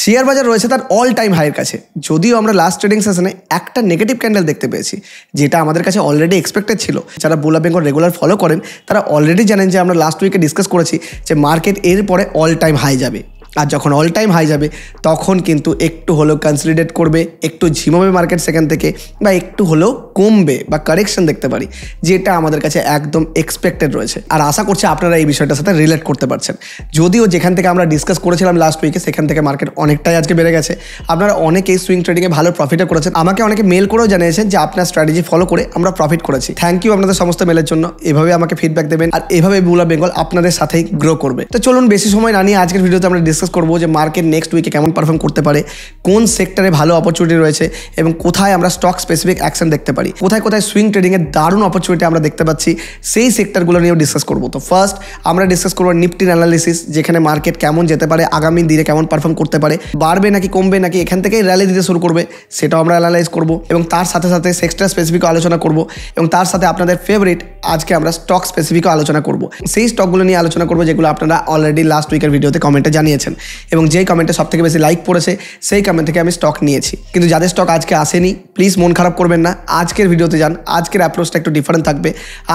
Share বাজার রয়েছে তার অল টাইম হাইয়ের কাছে। যদিও আমরা লাস্ট ট্রেডিং সেশনে একটা নেগেটিভ ক্যান্ডেল দেখতে পেয়েছি, যেটা আমাদের কাছে অলরেডি এক্সপেক্টেড ছিল। যারা বুলা বেঙ্গল রেগুলার ফলো করেন তারা অলরেডি জানেন যে আমরা লাস্ট উইকে ডিসকাস করেছি যে মার্কেট এরপরে অল টাইম হাই যাবে। আর যখন অল টাইম হাই যাবে তখন কিন্তু একটু হলেও কনসলিডেট করবে, একটু ঝিমাবে মার্কেট সেখান থেকে, বা একটু হলেও কমবে বা কারেকশন দেখতে পারি, যেটা আমাদের কাছে একদম এক্সপেক্টেড রয়েছে। আর আশা করছি আপনারা এই বিষয়টার সাথে রিলেট করতে পারছেন। যদিও যেখান থেকে আমরা ডিসকাস করেছিলাম লাস্ট উইকে সেখান থেকে মার্কেট অনেকটাই আজকে বেড়ে গেছে। আপনারা অনেকেই সুইং ট্রেডিংয়ে ভালো প্রফিটও করেছেন। আমাকে অনেকে মেল করেও জানিয়েছেন যে আপনার স্ট্র্যাটেজি ফলো করে আমরা প্রফিট করেছি। থ্যাংক ইউ আপনাদের সমস্ত মেলের জন্য। এভাবে আমাকে ফিডব্যাক দেবেন আর এভাবে বুলা বেঙ্গল আপনাদের সাথেই গ্রো করবে। তো চলুন বেশি সময় না নিয়ে আজকের ভিডিওতে আমরা ডিসকাস করবো যে মার্কেট নেক্সট উইকে কেমন পারফর্ম করতে পারে, কোন সেক্টরে ভালো অপরচুনিটি রয়েছে এবং কোথায় আমরা স্টক স্পেসিফিক অ্যাকশন দেখতে পারি, কোথায় কোথায় সুইং ট্রেডিংয়ের দারুণ অপরচুনিটি আমরা দেখতে পাচ্ছি, সেই সেক্টরগুলো নিয়েও ডিসকাস করবো। তো ফার্স্ট আমরা ডিসকাস করবো নিফটির অ্যানালিসিস, যেখানে মার্কেট কেমন যেতে পারে, আগামী দিনে কেমন পারফর্ম করতে পারে, বাড়বে নাকি কমবে নাকি এখান থেকেই র্যালি দিতে শুরু করবে, সেটাও আমরা অ্যানালাইজ করবো। এবং তার সাথে সাথে সেক্টর স্পেসিফিকও আলোচনা করবো এবং তার সাথে আপনাদের ফেভারিট আজকে আমরা স্টক স্পেসিফিকও আলোচনা করবো। সেই স্টকগুলো নিয়ে আলোচনা করবো যেগুলো আপনারা অলরেডি লাস্ট উইকের ভিডিওতে কমেন্টে জানিয়েছেন এবং যেই কমেন্টে সব থেকে বেশি লাইক পড়েছে সেই কমেন্ট থেকে আমি স্টক নিয়েছি। কিন্তু যাদের স্টক আজকে আসেনি প্লিজ মন খারাপ করবেন না, আজকের ভিডিওতে যান। আজকের অ্যাপ্রোচটা একটু ডিফারেন্ট থাকবে।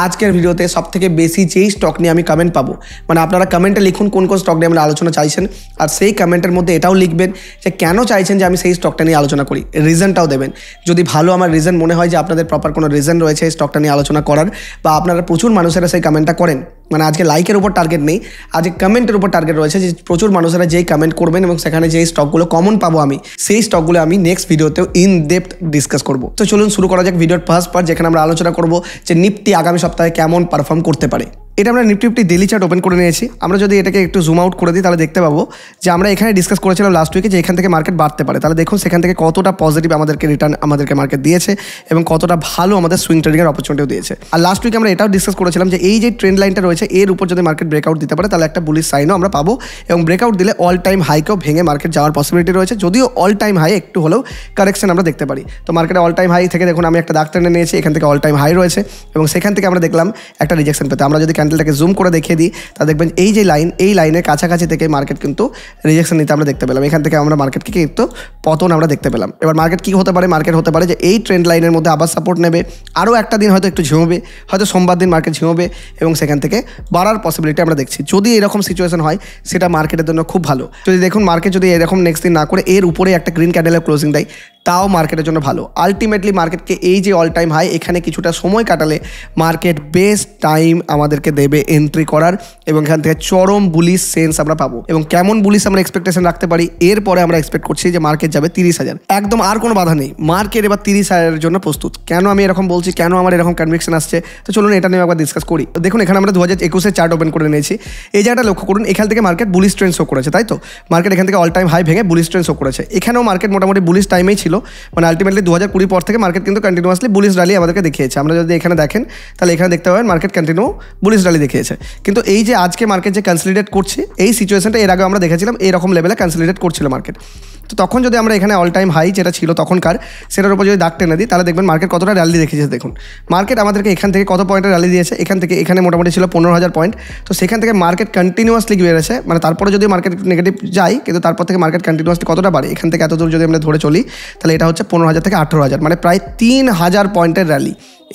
আজকের ভিডিওতে সব থেকে বেশি যেই স্টক নিয়ে আমি কমেন্ট পাবো, মানে আপনারা কমেন্টে লিখুন কোন কোন স্টক নিয়ে আমরা আলোচনা চাইছেন, আর সেই কমেন্টের মধ্যে এটাও লিখবেন যে কেন চাইছেন যে আমি সেই স্টকটা নিয়ে আলোচনা করি, রিজনটাও দেবেন। যদি ভালো আমার রিজন মনে হয় যে আপনাদের প্রপার কোনো রিজন রয়েছে এই স্টকটা নিয়ে আলোচনা করার, বা আপনারা প্রচুর মানুষেরা সেই কমেন্টটা করেন, মানে আজকে লাইকের উপর টার্গেট নেই, আজকে কমেন্টের উপর টার্গেট রয়েছে যে প্রচুর মানুষেরা যেই কমেন্ট করবেন এবং সেখানে যেই স্টকগুলো কমন পাবো আমি, সেই স্টকগুলো আমি নেক্সট ভিডিওতেও ইন ডেপথ ডিসকাস করবো। তো চলুন শুরু করা যাক ভিডিওর ফার্স্ট পার্ট, যেখানে আমরা আলোচনা করবো যে নিফটি আগামী সপ্তাহে কেমন পারফর্ম করতে পারে। এটা আমরা নিফটি ডেলি চার্ট ওপেন করে নিয়েছি। আমরা যদি এটাকে একটু জুম আউট করে দিই তাহলে দেখতে পাবো যে আমরা এখানে ডিসকাস করেছিলাম লাস্ট উইকে যে এখান থেকে মার্কেট বাড়তে পারে। তাহলে দেখুন সেখান থেকে কতটা পজিটিভ আমাদেরকে রিটার্ন আমাদেরকে মার্কেট দিয়েছে এবং কতটা ভালো আমাদের সুইং ট্রেডিংয়ের অপরচুনিটিও দিয়েছে। আর লাস্ট উইকে আমরা এটাও ডিসকাস করেছিলাম যে এই যে ট্রেন্ড লাইনটা রয়েছে এর উপর যদি মার্কেট ব্রেকআউট দিতে পারে তাহলে একটা বুলিশ সাইনও আমরা পাবো এবং ব্রেকআউট দিলে অল টাইম হাইকেও ভেঙে মার্কেট যাওয়ার পসিবিলিটি রয়েছে। যদিও অল টাইম হাই একটু হলেও কারেকশন আমরা দেখতে পারি। তো মার্কেটে অল টাইম হাই থেকে দেখুন আমি একটা দাগ টেনে নিয়েছি, এখান থেকে অল টাইম হাই রয়েছে এবং সেখান থেকে আমরা দেখলাম একটা রিজেকশন পেতে। আমরা যদি ক্যান্ডেলটাকে জুম করে দেখিয়ে দিই তা দেখবেন এই যে লাইন, এই লাইনের কাছাকাছি থেকে মার্কেট কিন্তু রিজেকশন নিতে আমরা দেখতে পেলাম। এখান থেকে আমরা মার্কেটকে কিন্তু পতন আমরা দেখতে পেলাম। এবার মার্কেট কি হতে পারে, মার্কেট হতে পারে যে এই ট্রেন্ড লাইনের মধ্যে আবার সাপোর্ট নেবে, আরও একটা দিন হয়তো একটু ঝিমবে, হয়তো সোমবার দিন মার্কেট ঝিমবে এবং সেখান থেকে বাড়ার পসিবিলিটি আমরা দেখছি। যদি এরকম সিচুয়েশন হয় সেটা মার্কেটের জন্য খুব ভালো। যদি দেখুন মার্কেট যদি এরকম নেক্সট দিন না করে এর উপরে একটা গ্রিন ক্যান্ডেলের ক্লোজিং দেয় তাও মার্কেটের জন্য ভালো। আলটিমেটলি মার্কেটকে এই যে অল টাইম হাই এখানে কিছুটা সময় কাটালে মার্কেট বেস্ট টাইম আমাদেরকে দেবে এন্ট্রি করার এবং এখান থেকে চরম বুলিশ সেন্স আমরা পাবো। এবং কেমন বুলিশ আমরা এক্সপেকটেশন রাখতে পারি, এরপরে আমরা এক্সপেক্ট করছি যে মার্কেট যাবে 30,000, একদম আর কোনো বাধা নেই। মার্কেট এবার 30,000-এর জন্য প্রস্তুত। কেন আমি এরকম বলছি, কেন আমার এরকম কনভিকশন আসছে, তো চলুন এটা নিয়ে একবার ডিসকাস করি। দেখুন এখানে আমরা 2021-এর চার্ট ওপেন করে নিয়েছি। এই জায়গাটা লক্ষ্য করুন, এখান থেকে মার্কেট বুলিশ ট্রেন্ড শো করেছে, তাই তো মার্কেট এখান থেকে অল টাইম হাই ভেঙে বুলিশ ট্রেন্ড শো করেছে। এখানেও মার্কেট মোটামুটি বুলিশ টাইমেই ছিল, মানে আলটিমেটলি 2020 পর থেকে মার্কেট কিন্তু কন্টিনিউয়াসলি বুলিশ র্যালি আমাদেরকে দেখিয়েছে। আমরা যদি এখানে দেখেন তাহলে এখানে দেখতে পাবেন মার্কেট কন্টিনিউ বুলিশ র্যালি দেখিয়েছে। কিন্তু এই যে আজকে মার্কেট যে কনসলিডেট করছে এই সিচুয়েশনটা এর আগে আমরা দেখেছিলাম এরকম লেভেলে কনসলিডেট করছিল মার্কেট। তো তখন যদি আমরা এখানে অল টাইম হাই যেটা ছিল তখনকার সেটার উপর যদি দাগ টেনে দিই তাহলে দেখবেন মার্কেট কতটা র্যালি দেখিয়েছে। দেখুন মার্কেট আমাদেরকে এখান থেকে কত পয়েন্টের র্যালি দিয়েছে, এখান থেকে এখানে মোটামুটি ছিল 15,000 পয়েন্ট। তো সেখান থেকে মার্কেট কন্টিনিউয়াসলি বেড়েছে, মানে তারপরে যদি মার্কেট নেগেটিভ যায় কিন্তু তারপর থেকে মার্কেট কন্টিনিউয়াসলি কতটা বাড়ে, এখান থেকে এত দূর যদি আমরা ধরে চলি তাহলে এটা হচ্ছে 15,000 থেকে 18,000, মানে প্রায় 3,000 পয়েন্টের র্যালি।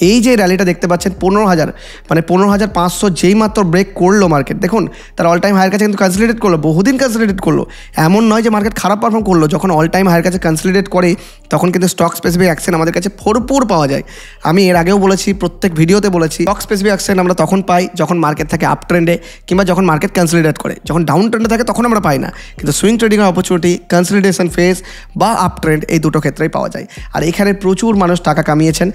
এই যে র্যালিটা দেখতে পাচ্ছেন 15,000 মানে 15,500 যেই মাত্র ব্রেক করলো মার্কেট, দেখুন তার অল টাইম হাইয়ের কাছে কিন্তু কনসলিডেট করলো, বহুদিন কনসলিডেট করলো। এমন নয় যে মার্কেট খারাপ পারফর্ম করলো, যখন অল টাইম হাইয়ের কাছে কনসলিডেট করে তখন কিন্তু স্টক স্পেসিফিক অ্যাকশন আমাদের কাছে ভরপুর পাওয়া যায়। আমি এর আগেও বলেছি, প্রত্যেক ভিডিওতে বলেছি, স্টক স্পেসিফিক অ্যাকশন আমরা তখন পাই যখন মার্কেট থাকে আপ ট্রেন্ডে কিংবা যখন মার্কেট কনসলিডেট করে। যখন ডাউন ট্রেন্ডে থাকে তখন আমরা পাই না, কিন্তু সুইং ট্রেডিংয়ের অপরচুনিটি কনসলিডেশন ফেজ বা আপ ট্রেন্ড এই দুটো ক্ষেত্রেই পাওয়া যায়। আর এখানে প্রচুর মানুষ টাকা কামিয়েছেন।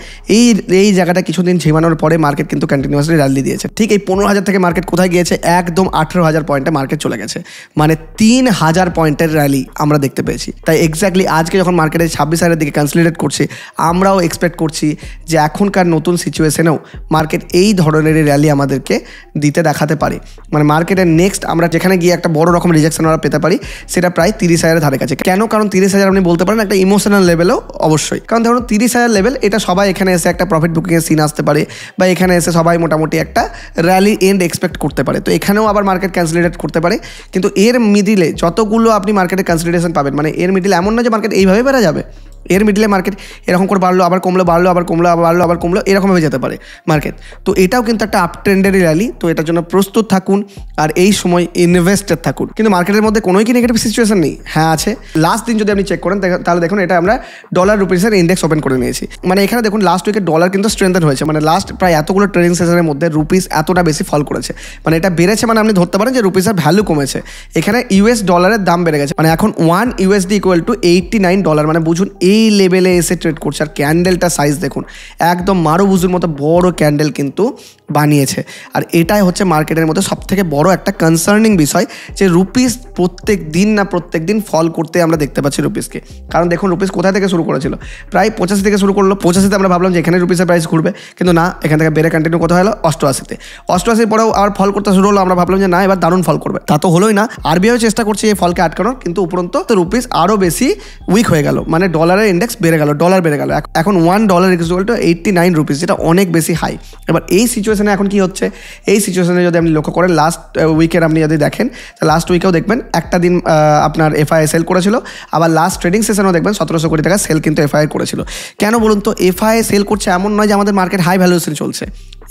এই জায়গাটা কিছুদিন ঝিমানোর পরে মার্কেট কিন্তু কন্টিনিউয়াসলি র্যালি দিয়েছে। ঠিক এই 15,000 থেকে মার্কেট কোথায় গিয়েছে, একদম 18,000 পয়েন্টে মার্কেট চলে গেছে, মানে 3,000 পয়েন্টের র্যালি আমরা দেখতে পেয়েছি। তাই এক্স্যাক্টলি আজকে যখন মার্কেটে 26,000-এর দিকে কনসলিডেট করছে আমরাও এক্সপেক্ট করছি যে এখনকার নতুন সিচুয়েশনেও মার্কেট এই ধরনের র্যালি আমাদেরকে দিতে দেখাতে পারে। মানে মার্কেটের নেক্সট আমরা যেখানে গিয়ে একটা বড় রকম রিজেকশন আমরা পেতে পারি সেটা প্রায় 30,000-এর ধারে কাছে। কেন? কারণ 30,000 আপনি বলতে পারেন একটা ইমোশনাল লেভেলও অবশ্যই, কারণ ধরুন 30,000 লেভেল, এটা সবাই এখানে এসে একটা প্রফিট বুকিংয়ের সিন আসতে পারে বা এখানে এসে সবাই মোটামুটি একটা র্যালি এন্ড এক্সপেক্ট করতে পারে। তো এখানেও আবার মার্কেট কনসলিডেট করতে পারে, কিন্তু এর মিডিলে যতগুলো আপনি মার্কেটে কনসলিডেশন পাবেন, মানে মানে এর মিডিল এমন না যে মার্কেট এইভাবে বেড়ে যাবে, এর মিডলে মার্কেট এরকম করে বাড়লো আবার কমলো, বাড়লো আবার কমলো, আবার বাড়লো আবার কমলো, এরকমভাবে যেতে পারে মার্কেট। তো এটাও কিন্তু একটা আপ ট্রেন্ডেরই র্যালি, তো এটার জন্য প্রস্তুত থাকুন আর এই সময় ইনভেস্টেড থাকুন। কিন্তু মার্কেটের মধ্যে কোনোই কি নেগেটিভ সিচুয়েশন নেই? হ্যাঁ আছে। লাস্ট দিন যদি আপনি চেক করেন তাহলে দেখুন এটা আমরা ডলার রুপিসের ইন্ডেক্স ওপেন করে নিয়েছি। মানে এখানে দেখুন লাস্ট উইকে ডলার কিন্তু স্ট্রেংথেন হয়েছে, মানে লাস্ট প্রায় এতগুলো ট্রেডিং সেশনের মধ্যে রুপিস এতটা বেশি ফল করেছে, মানে এটা বেড়েছে, মানে আপনি ধরতে পারেন যে রুপিসের ভ্যালু কমেছে। এখানে ইউএস ডলারের দাম বেড়ে গেছে, মানে এখন $1 ইকুয়াল টু $89, মানে বুঝুন এই লেভেলে এসে ট্রেড করছে। আর ক্যান্ডেলটা সাইজ দেখুন, একদম মারুবুজুর মতো বড় ক্যান্ডেল কিন্তু বানিয়েছে। আর এটাই হচ্ছে মার্কেটের মধ্যে সব থেকে বড় একটা কনসার্নিং বিষয়, যে রুপিস প্রত্যেক দিন ফল করতে আমরা দেখতে পাচ্ছি রুপিসকে। কারণ দেখুন রুপিস কোথায় থেকে শুরু করেছিল, প্রায় 85 থেকে শুরু করলো। 85-তে আমরা ভাবলাম যে এখানে রুপিসের প্রাইস ঘুরবে, কিন্তু না, এখান থেকে বেড়ে কন্টিনিউ কোথায় হলো 88-তে। 88 পরেও আর ফল করতে শুরু হলো, আমরা ভাবলাম যে না এবার দারুণ ফল করবে, তা তো হলোই না। আরবিআইও চেষ্টা করছে এই ফলকে আটকানোর, কিন্তু উপরন্ত রুপিস আরও বেশি উইক হয়ে গেল, মানে ডলারের ইন্ডেক্স বেড়ে গেল, ডলার বেড়ে গেল। এখন $1 ইকুয়াল টু 89 রুপিস, যেটা অনেক বেশি হাই। এবার এই সিচুয়েশনে এখন কি হচ্ছে, এই সিচুয়েশনে যদি আপনি লক্ষ্য করেন লাস্ট উইকের আপনি যদি দেখেন, লাস্ট উইকেও দেখবেন একটা দিন আপনার এফআইআই সেল করেছিল, আবার লাস্ট ট্রেডিং সেশনেও দেখবেন 1700 কোটি টাকা সেল কিন্তু এফআইআই করেছিল। কেন বলুন তো? এফআইআই সেল করছে এমন নয় যে আমাদের মার্কেট হাই ভ্যালুয়েশন চলছে,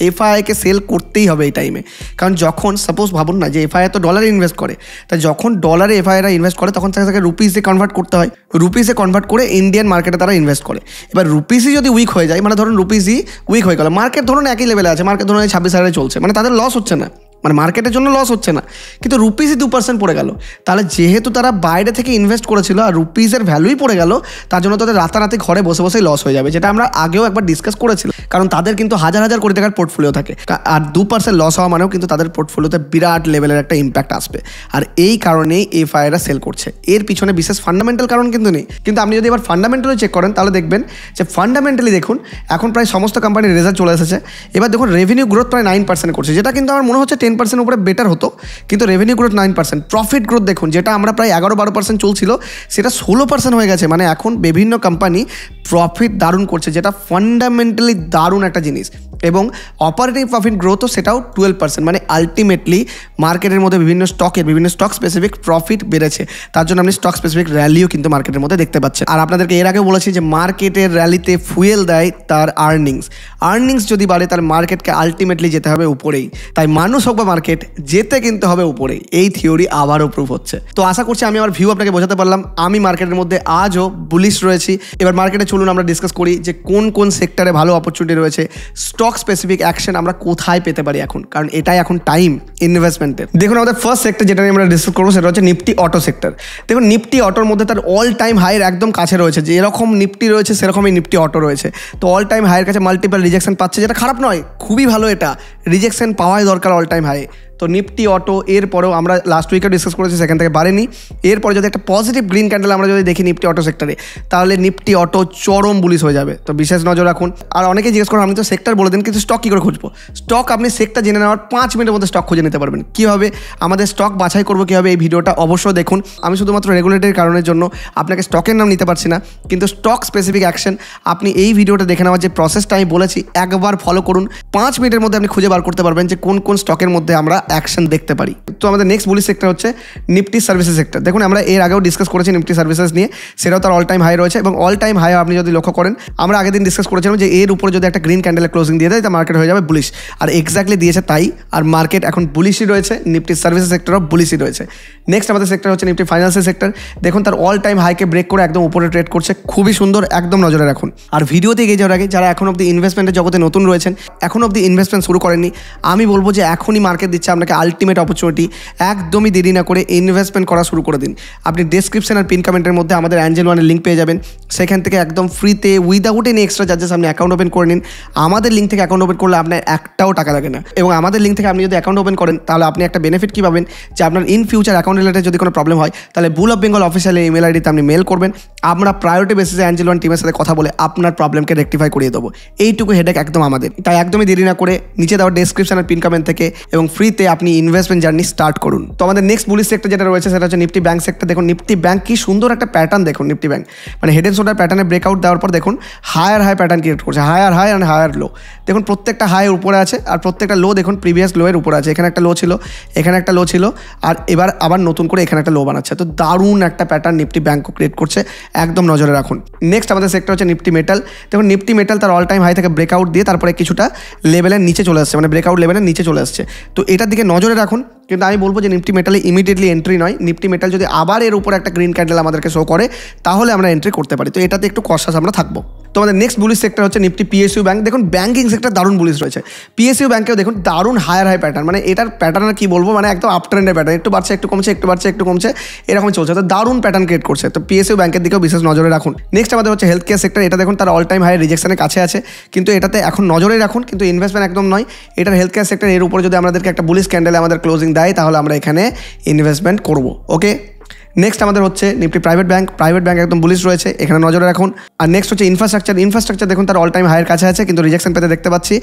এফআইআইকে সেল করতেই হবে এই টাইমে। কারণ যখন সাপোজ ভাবুন না যে এফআইআই তো ডলারে ইনভেস্ট করে, তাই যখন ডলারে এফআইআইরা ইনভেস্ট করে তখন তাকে রুপিসে কনভার্ট করতে হয়, রুপিসে কনভার্ট করে ইন্ডিয়ান মার্কেটে তারা ইনভেস্ট করে। এবার রুপিসই যদি উইক হয়ে যায়, মানে ধরুন রুপিসই উইক হয়ে গেল, মার্কেট ধরুন একই লেভেলে আছে, মার্কেট ধরুন 26,000 চলছে, মানে তাদের লস হচ্ছে না, মানে মার্কেটের জন্য লস হচ্ছে না, কিন্তু রুপিসই 2% পড়ে গেল। তাহলে যেহেতু তারা বাইরে থেকে ইনভেস্ট করেছিল আর রুপিসের ভ্যালুই পড়ে গেল, তার জন্য তাদের রাতারাতি ঘরে বসে বসেই লস হয়ে যাবে, যেটা আমরা আগেও একবার ডিসকাস করেছিলাম। কারণ তাদের কিন্তু হাজার কোটি টাকার পোর্টফোলিও থাকে, আর 2% লস হওয়া মানেও কিন্তু তাদের পোর্টফোলিওতে বিরাট লেভেলের একটা ইম্প্যাক্ট আসবে। আর এই কারণেই এফআইআইরা সেল করছে, এর পিছনে বিশেষ ফান্ডামেন্টাল কারণ কিন্তু নেই। কিন্তু আপনি যদি এবার ফান্ডামেন্টালি চেক করেন তাহলে দেখবেন যে ফান্ডামেন্টালি দেখুন এখন প্রায় সমস্ত কোম্পানির রেজাল্ট চলে এসেছে। এবার দেখুন রেভিনিউ গ্রোথ প্রায় 9% করছে, যেটা কিন্তু আমার মনে হচ্ছে 10% উপরে বেটার হতো, কিন্তু রেভিনিউ গ্রোথ 9%। প্রফিট গ্রোথ দেখুন, যেটা আমরা প্রায় 11-12% চলছিল সেটা 16% হয়ে গেছে, মানে এখন বিভিন্ন কোম্পানি প্রফিট দারুণ করছে, যেটা ফান্ডামেন্টালি দারুণ একটা জিনিস। এবং অপারেটিং প্রফিট গ্রোথও সেটাও 12%, মানে আলটিমেটলি মার্কেটের মধ্যে বিভিন্ন স্টক স্পেসিফিক প্রফিট বেড়েছে, তার জন্য আপনি স্টক স্পেসিফিক র্যালিও কিন্তু মার্কেটের মধ্যে দেখতে পাচ্ছেন। আর আপনাদেরকে এর আগে বলেছি যে মার্কেটের র্যালিতে ফুয়েল দেয় তার আর্নিংস যদি বাড়ে তাহলে মার্কেটকে আলটিমেটলি যেতে হবে উপরেই, তাই মানুষ হোক বা মার্কেট যেতে কিন্তু হবে উপরেই। এই থিওরি আবারও প্রুভ হচ্ছে। তো আশা করছি আমি আমার ভিউ আপনাকে বোঝাতে পারলাম। আমি মার্কেটের মধ্যে আজও বুলিশ রয়েছি। এবার মার্কেটে চলুন আমরা ডিসকাস করি যে কোন সেক্টরে ভালো অপরচুনিটি রয়েছে, স্টক স্পেসিফিক অ্যাকশন আমরা কোথায় পেতে পারি এখন, কারণ এটাই এখন টাইম ইনভেস্টমেন্টের। দেখুন আমাদের ফার্স্ট সেক্টর যেটা নিয়ে আমরা ডিসকাস করবো সেটা হচ্ছে নিফটি অটো সেক্টর। দেখুন নিফটি অটোর মধ্যে তার অল টাইম হাইয়ের একদম কাছে রয়েছে, যে এরকম নিফটি রয়েছে সেরকমই নিফটি অটো রয়েছে। তো অল টাইম হাইয়ের কাছে মাল্টিপল রিজেকশন পাচ্ছে, যেটা খারাপ নয়, খুবই ভালো। এটা রিজেকশন পাওয়াই দরকার অল টাইম হাই। তো নিফটি অটো এরপরেও আমরা লাস্ট উইকেও ডিসকাস করেছি, সেখান থেকে বাড়েনি। এরপরে যদি একটা পজিটিভ গ্রিন ক্যান্ডেল আমরা যদি দেখি নিফটি অটো সেক্টরে, তাহলে নিফটি অটো চরম বুলিশ হয়ে যাবে। তো বিশেষ নজর রাখুন। আর অনেকে জিজ্ঞেস করেন আপনি তো সেক্টর বলে দিন, কিন্তু স্টক কী করে খুঁজবো? স্টক আপনি সেক্টর জেনে নেওয়ার 5 মিনিটের মধ্যে স্টক খুঁজে নিতে পারবেন। কীভাবে আমাদের স্টক বাছাই করবো, কীভাবে এই ভিডিওটা অবশ্যই দেখুন। আমি শুধুমাত্র রেগুলেটরি কারণের জন্য আপনাকে স্টকের নাম নিতে পারছি না, কিন্তু স্টক স্পেসিফিক অ্যাকশন আপনি এই ভিডিওটা দেখে নেওয়ার যে প্রসেসটা আমি বলেছি একবার ফলো করুন। 5 মিনিটের মধ্যে আপনি খুঁজে বার করতে পারবেন যে কোন স্টকের মধ্যে আমরা অ্যাকশন দেখতে পারি। তো আমাদের নেক্সট বুলিশ সেক্টর হচ্ছে নিফটি সার্ভিসেস সেক্টর। দেখুন আমরা এর আগেও ডিসকাস করেছি নিফটি সার্ভিসেস নিয়ে, সেটাও তার অল টাইম হাই রয়েছে। এবং অল টাইম হাই আপনি যদি লক্ষ্য করেন, আমরা আগের দিন ডিসকাস করেছিলাম যে এর উপরে যদি একটা গ্রিন ক্যান্ডেলের ক্লোজিং দিয়ে দেয় তা মার্কেট হয়ে যাবে বুলিশ, আর এক্স্যাক্টলি দিয়েছে তাই। আর মার্কেট এখন বুলিশই রয়েছে, নিফটি সার্ভিসেস সেক্টরও বুলিশই রয়েছে। নেক্সট আমাদের সেক্টর হচ্ছে নিফটি ফাইন্যান্সিয়াল সেক্টর। দেখুন তার অল টাইম হাইকে ব্রেক করে একদম উপরে ট্রেড করছে, খুবই সুন্দর, একদম নজরে রাখুন। আর ভিডিওতে এগিয়ে যাওয়ার আগে যারা এখন অব্দি ইনভেস্টমেন্টের জগতে নতুন রয়েছেন, এখন অব্দি ইনভেস্টমেন্ট শুরু করেননি, আমি বলবো যে এখনই মার্কেট দিচ্ছে আপনাকে আলটিমেট অপরচুনিটি। একদমই দেরি না করে ইনভেস্টমেন্ট করা শুরু করে দিন। আপনি ডেসক্রিপশন আর পিন কমেন্টের মধ্যে আমাদের অ্যাঞ্জেল ওয়ানের লিঙ্ক পেয়ে যাবেন, সেখান থেকে একদম ফ্রিতে উইদাউট এনি এক্সট্রা চার্জেস আপনি অ্যাকাউন্ট ওপেন করে নিন। আমাদের লিঙ্ক থেকে অ্যাকাউন্ট ওপেন করলে আপনার একটাও টাকা লাগে না। এবং আমাদের লিঙ্ক থেকে আপনি যদি অ্যাকাউন্ট ওপেন করেন তাহলে আপনি একটা বেনিফিট কী পাবেন, যে আপনার ইন ফিউচার অ্যাকাউন্ট রিলেটেড যদি কোনো প্রবলেম হয় তাহলে বুল অফ বেঙ্গল অফিসিয়াল ইমেল আইডিতে আপনি মেল করবেন, আমরা প্রায়োরিটি বেসিসে অ্যাঞ্জেল ওয়ান টিমের সাথে কথা বলে আপনার প্রবলেমকে রেকটিফাই করিয়ে দেবো। এইটুকু হেডেক একদম আমাদের, তাই একদমই দেরি না করে নিচে দেওয়া ডেসক্রিপশন আর পিন কমেন্ট থেকে এবং ফ্রিতে নিফটিতে আপনি ইনভেস্টমেন্ট জার্নি স্টার্ট করুন। তো আমাদের নেক্সট বুলিশ সেক্টর যেটা রয়েছে সেটা হচ্ছে নিফটি ব্যাংক সেক্টর। দেখুন নিফটি ব্যাংক কি সুন্দর একটা প্যাটার্ন, দেখুন নিফটি ব্যাংক মানে হেড এন্ড শোল্ডার প্যাটার্নে ব্রেকআউট দেওয়ার পর দেখুন হায়ার হাই প্যাটার্ন ক্রিয়েট করছে, higher high and higher low. দেখুন প্রত্যেকটা হাই উপরে আছে আর প্রত্যেকটা লো দেখুন প্রিভিয়াস লোয়ের উপরে আছে। এখানে একটা লো ছিল, এখানে একটা লো ছিল, আর এবার আবার নতুন করে এখানে একটা লো বানাচ্ছে। তো দারুণ একটা প্যাটার্ন নিফটি ব্যাংকও ক্রিয়েট করছে, একদম নজরে রাখুন। নেক্সট আমাদের সেক্টর হচ্ছে নিফটি মেটাল। দেখুন নিফটি মেটাল তার অল টাইম হাই থেকে ব্রেকআউট দিয়ে তারপরে কিছুটা লেভেলের নিচে চলে আসছে, মানে ব্রেকআউট লেভেলের নিচে চলে আসছে। তো এটার দিকে নজরে রাখুন। কিন্তু আমি বলবো যে নিফটি মেটালে ইমিডিয়েটলি এন্ট্রি নয়, নিফটি মেটাল যদি আবার এর উপর একটা গ্রিন ক্যান্ডেল আমাদেরকে শো করে তাহলে আমরা এন্ট্রি করতে পারি। তো এটাতে একটু কশাস আমরা থাকবো। তো আমাদের নেক্সট বুলিশ সেক্টর হচ্ছে নিফটি পিএসইউ ব্যাংক। দেখুন ব্যাঙ্কিং সেক্টর দারুণ বুলিশ রয়েছে। পিএসইউ ব্যাংকেও দেখুন দারুণ হায়ার হাই প্যাটার্ন, মানে এটার প্যাটার্ন কি বলবো, মানে একদম আপ ট্রেন্ডের প্যাটার্ন, একটু বাড়ছে একটু কমছে, একটু বাড়ছে একটু কমছে, এরকম চলছে। তো দারুণ প্যাটার্ন ক্রিয়েট করছে। তো পিএসইউ ব্যাংকের দিকেও বিশেষ নজরে রাখুন। নেক্সট আমাদের হচ্ছে হেলথ কেয়ার সেক্টর। এটা দেখুন তার অল টাইম হাই রিজেকশনের কাছে আছে, কিন্তু এটাতে এখন নজরে রাখুন, কিন্তু ইনভেস্টমেন্ট একদম নয়। এটার হেলথ কেয়ার সেক্টর এর উপরে যদি আমাদেরকে একটা বুলিশ ক্যান্ডেলে আমাদের ক্লোজিং দেয় তাহলে আমরা এখানে ইনভেস্টমেন্ট করবো। ওকে, নেক্সট আমাদের হচ্ছে Nifty private bank. Private bank একদম বুলিশ রয়েছে, এখানে নজরে রাখুন। আর নেক্সট হচ্ছে ইনফ্রাস্ট্রাকচার দেখুন তার অল টাইম হাইয়ের কাছে আছে, কিন্তু রিজেকশন পেতে দেখতে পাচ্ছি।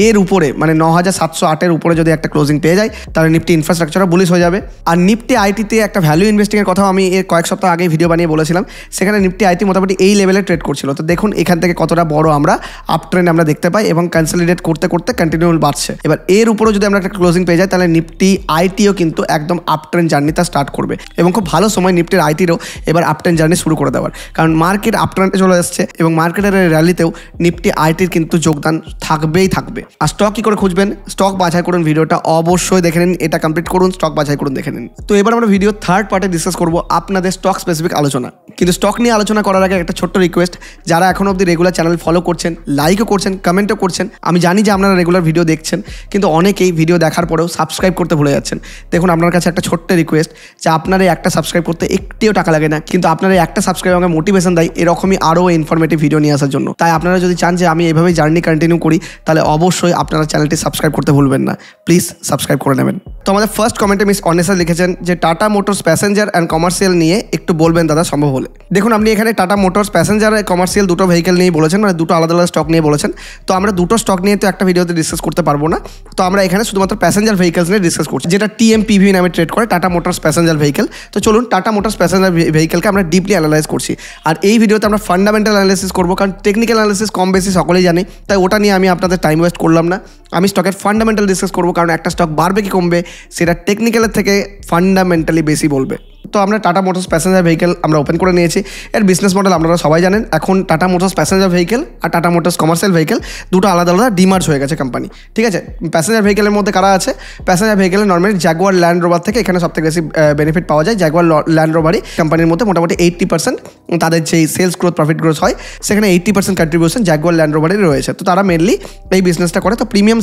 এর উপরে মানে 9708-এর উপরে যদি একটা ক্লোজিং পেয়ে যায় তাহলে নিফটি ইনফ্রাস্ট্রাকচারও বুলিশ হয়ে যাবে। আর নিফটি আইটিতে একটা ভ্যালু ইনভেস্টিংয়ের কথাও আমি এর কয়েক সপ্তাহ আগে ভিডিও বানিয়ে বলেছিলাম। সেখানে নিফটি আইটি মোটামুটি এই লেভেলে ট্রেড করছিল। তো দেখুন এখান থেকে কতটা বড় আমরা আপ ট্রেন্ড আমরা দেখতে পাই এবং কনসলিডেট করতে করতে কন্টিনিউ বাড়ছে। এবার এর উপরেও যদি আমরা একটা ক্লোজিং পেয়ে যাই তাহলে নিফটি আইটিও কিন্তু একদম আপ ট্রেন্ড জার্নিটা স্টার্ট করবে এবং খুব ভালো সময় নিফটির আইটিরও এবার আপট্রেন্ড জার্নি শুরু করে দেওয়ার, কারণ মার্কেট আপট্রেন্ডে চলে আসছে এবং মার্কেটের র্যালিতেও নিফটি আইটির কিন্তু যোগদান থাকবেই থাকবে। আর স্টক কী করে খুঁজবেন, স্টক বাছাই করুন, ভিডিওটা অবশ্যই দেখে নিন, এটা কমপ্লিট করুন, স্টক বাছাই করুন, দেখে নিন। তো এবার আমরা ভিডিও থার্ড পার্টে ডিসকাস করবো আপনাদের স্টক স্পেসিফিক আলোচনা। কিন্তু স্টক নিয়ে আলোচনা করার আগে একটা ছোট্ট রিকোয়েস্ট, যারা এখনও অবধি রেগুলার চ্যানেল ফলো করছেন, লাইকও করছেন, কমেন্টও করছেন, আমি জানি যে আপনারা রেগুলার ভিডিও দেখছেন, কিন্তু অনেকেই ভিডিও দেখার পরেও সাবস্ক্রাইব করতে ভুলে যাচ্ছেন। দেখুন আপনার কাছে একটা ছোট্ট রিকোয়েস্ট যে আপনার এই একটা সাবস্ক্রাইব করতে একটিও টাকা লাগে না, কিন্তু আপনার এই একটা সাবস্ক্রাইব আমাকে মোটিভেশন দেয় এরকমই আরও ইনফরমেটিভ ভিডিও নিয়ে আসার জন্য। তাই আপনারা যদি চান যে আমি এভাবেই জার্নি কন্টিনিউ করি তাহলে অবশ্যই আপনারা চ্যানেলটি সাবস্ক্রাইব করতে ভুলবেন না, প্লিজ সাবস্ক্রাইব করে নেবেন। তো আমাদের ফার্স্ট কমেন্টে মিস অনেসা লিখেছেন যে tata motors passenger and commercial নিয়ে একটু বলবেন দাদা সম্ভব হলে। দেখুন আপনি এখানে টাটা মোটরস প্যাসেঞ্জার আর কমার্শিয়াল দুটো ভেহিকেল নিয়ে বলেছেন, মানে দুটো আলাদা আলাদা স্টক নিয়ে বলেছেন। তো আমরা দুটো স্টক নিয়ে তো একটা ভিডিওতে ডিসকাস করতে পারবো না, তো আমরা এখানে শুধুমাত্র প্যাসেঞ্জার ভেহিকেলস নিয়ে ডিসকাস করছি, যেটা টিএমপিভি নামে ট্রেড করে, টাটা মোটরস প্যাসেঞ্জার ভেহিকেল। তো চলুন টাটা মোটরস প্যাসেঞ্জার ভেহিকেলকে আমরা ডিপলি অ্যানালাইজ করছি। আর এই ভিডিওতে আমরা ফান্ডামেন্টাল অ্যানালাইসিস করবো, কারণ টেকনিক্যাল অ্যানালাইসিস কম বেশি সকলেই জানে, তাই ওটা নিয়ে আমি আপনাদের টাইম ওয়েস্ট করলাম না। আমি স্টকের ফান্ডামেন্টাল ডিসকাস করবো, কারণ একটা স্টক বাড়বে কি কমবে সেটা টেকনিক্যালের থেকে ফান্ডামেন্টালি বেশি বলবে। তো আমরা টাটা মোটরস প্যাসেঞ্জার ভেহিকেল আমরা ওপেন করে নিয়েছি। এর বিজনেস মডেল আপনারা সবাই জানেন। এখন টাটা মোটরস প্যাসেঞ্জার ভেহিকেল আর টাটা মোটরস কমার্শিয়াল ভেহিকেল দুটো আলাদা আলাদা ডিমার্জ হয়ে গেছে কোম্পানি, ঠিক আছে। প্যাসেঞ্জার ভেহিকেলের মধ্যে কারা আছে, প্যাসেঞ্জার ভেহিকেলের নর্মালি জাগুয়ার ল্যান্ড রোভার থেকে এখানে সবথেকে বেশি বেনিফিট পাওয়া যায়। জাগুয়ার ল্যান্ড রোভারই কোম্পানির মধ্যে মোটামুটি 80% তাদের যেই সেলস গ্রোথ প্রফিট গ্রোথ হয় সেখানে 80% কন্ট্রিবিউশন জাগুয়ার ল্যান্ড রোভারের রয়েছে। তো তারা মেনলি এই বিজনেসটা করে, তো প্রিমিয়াম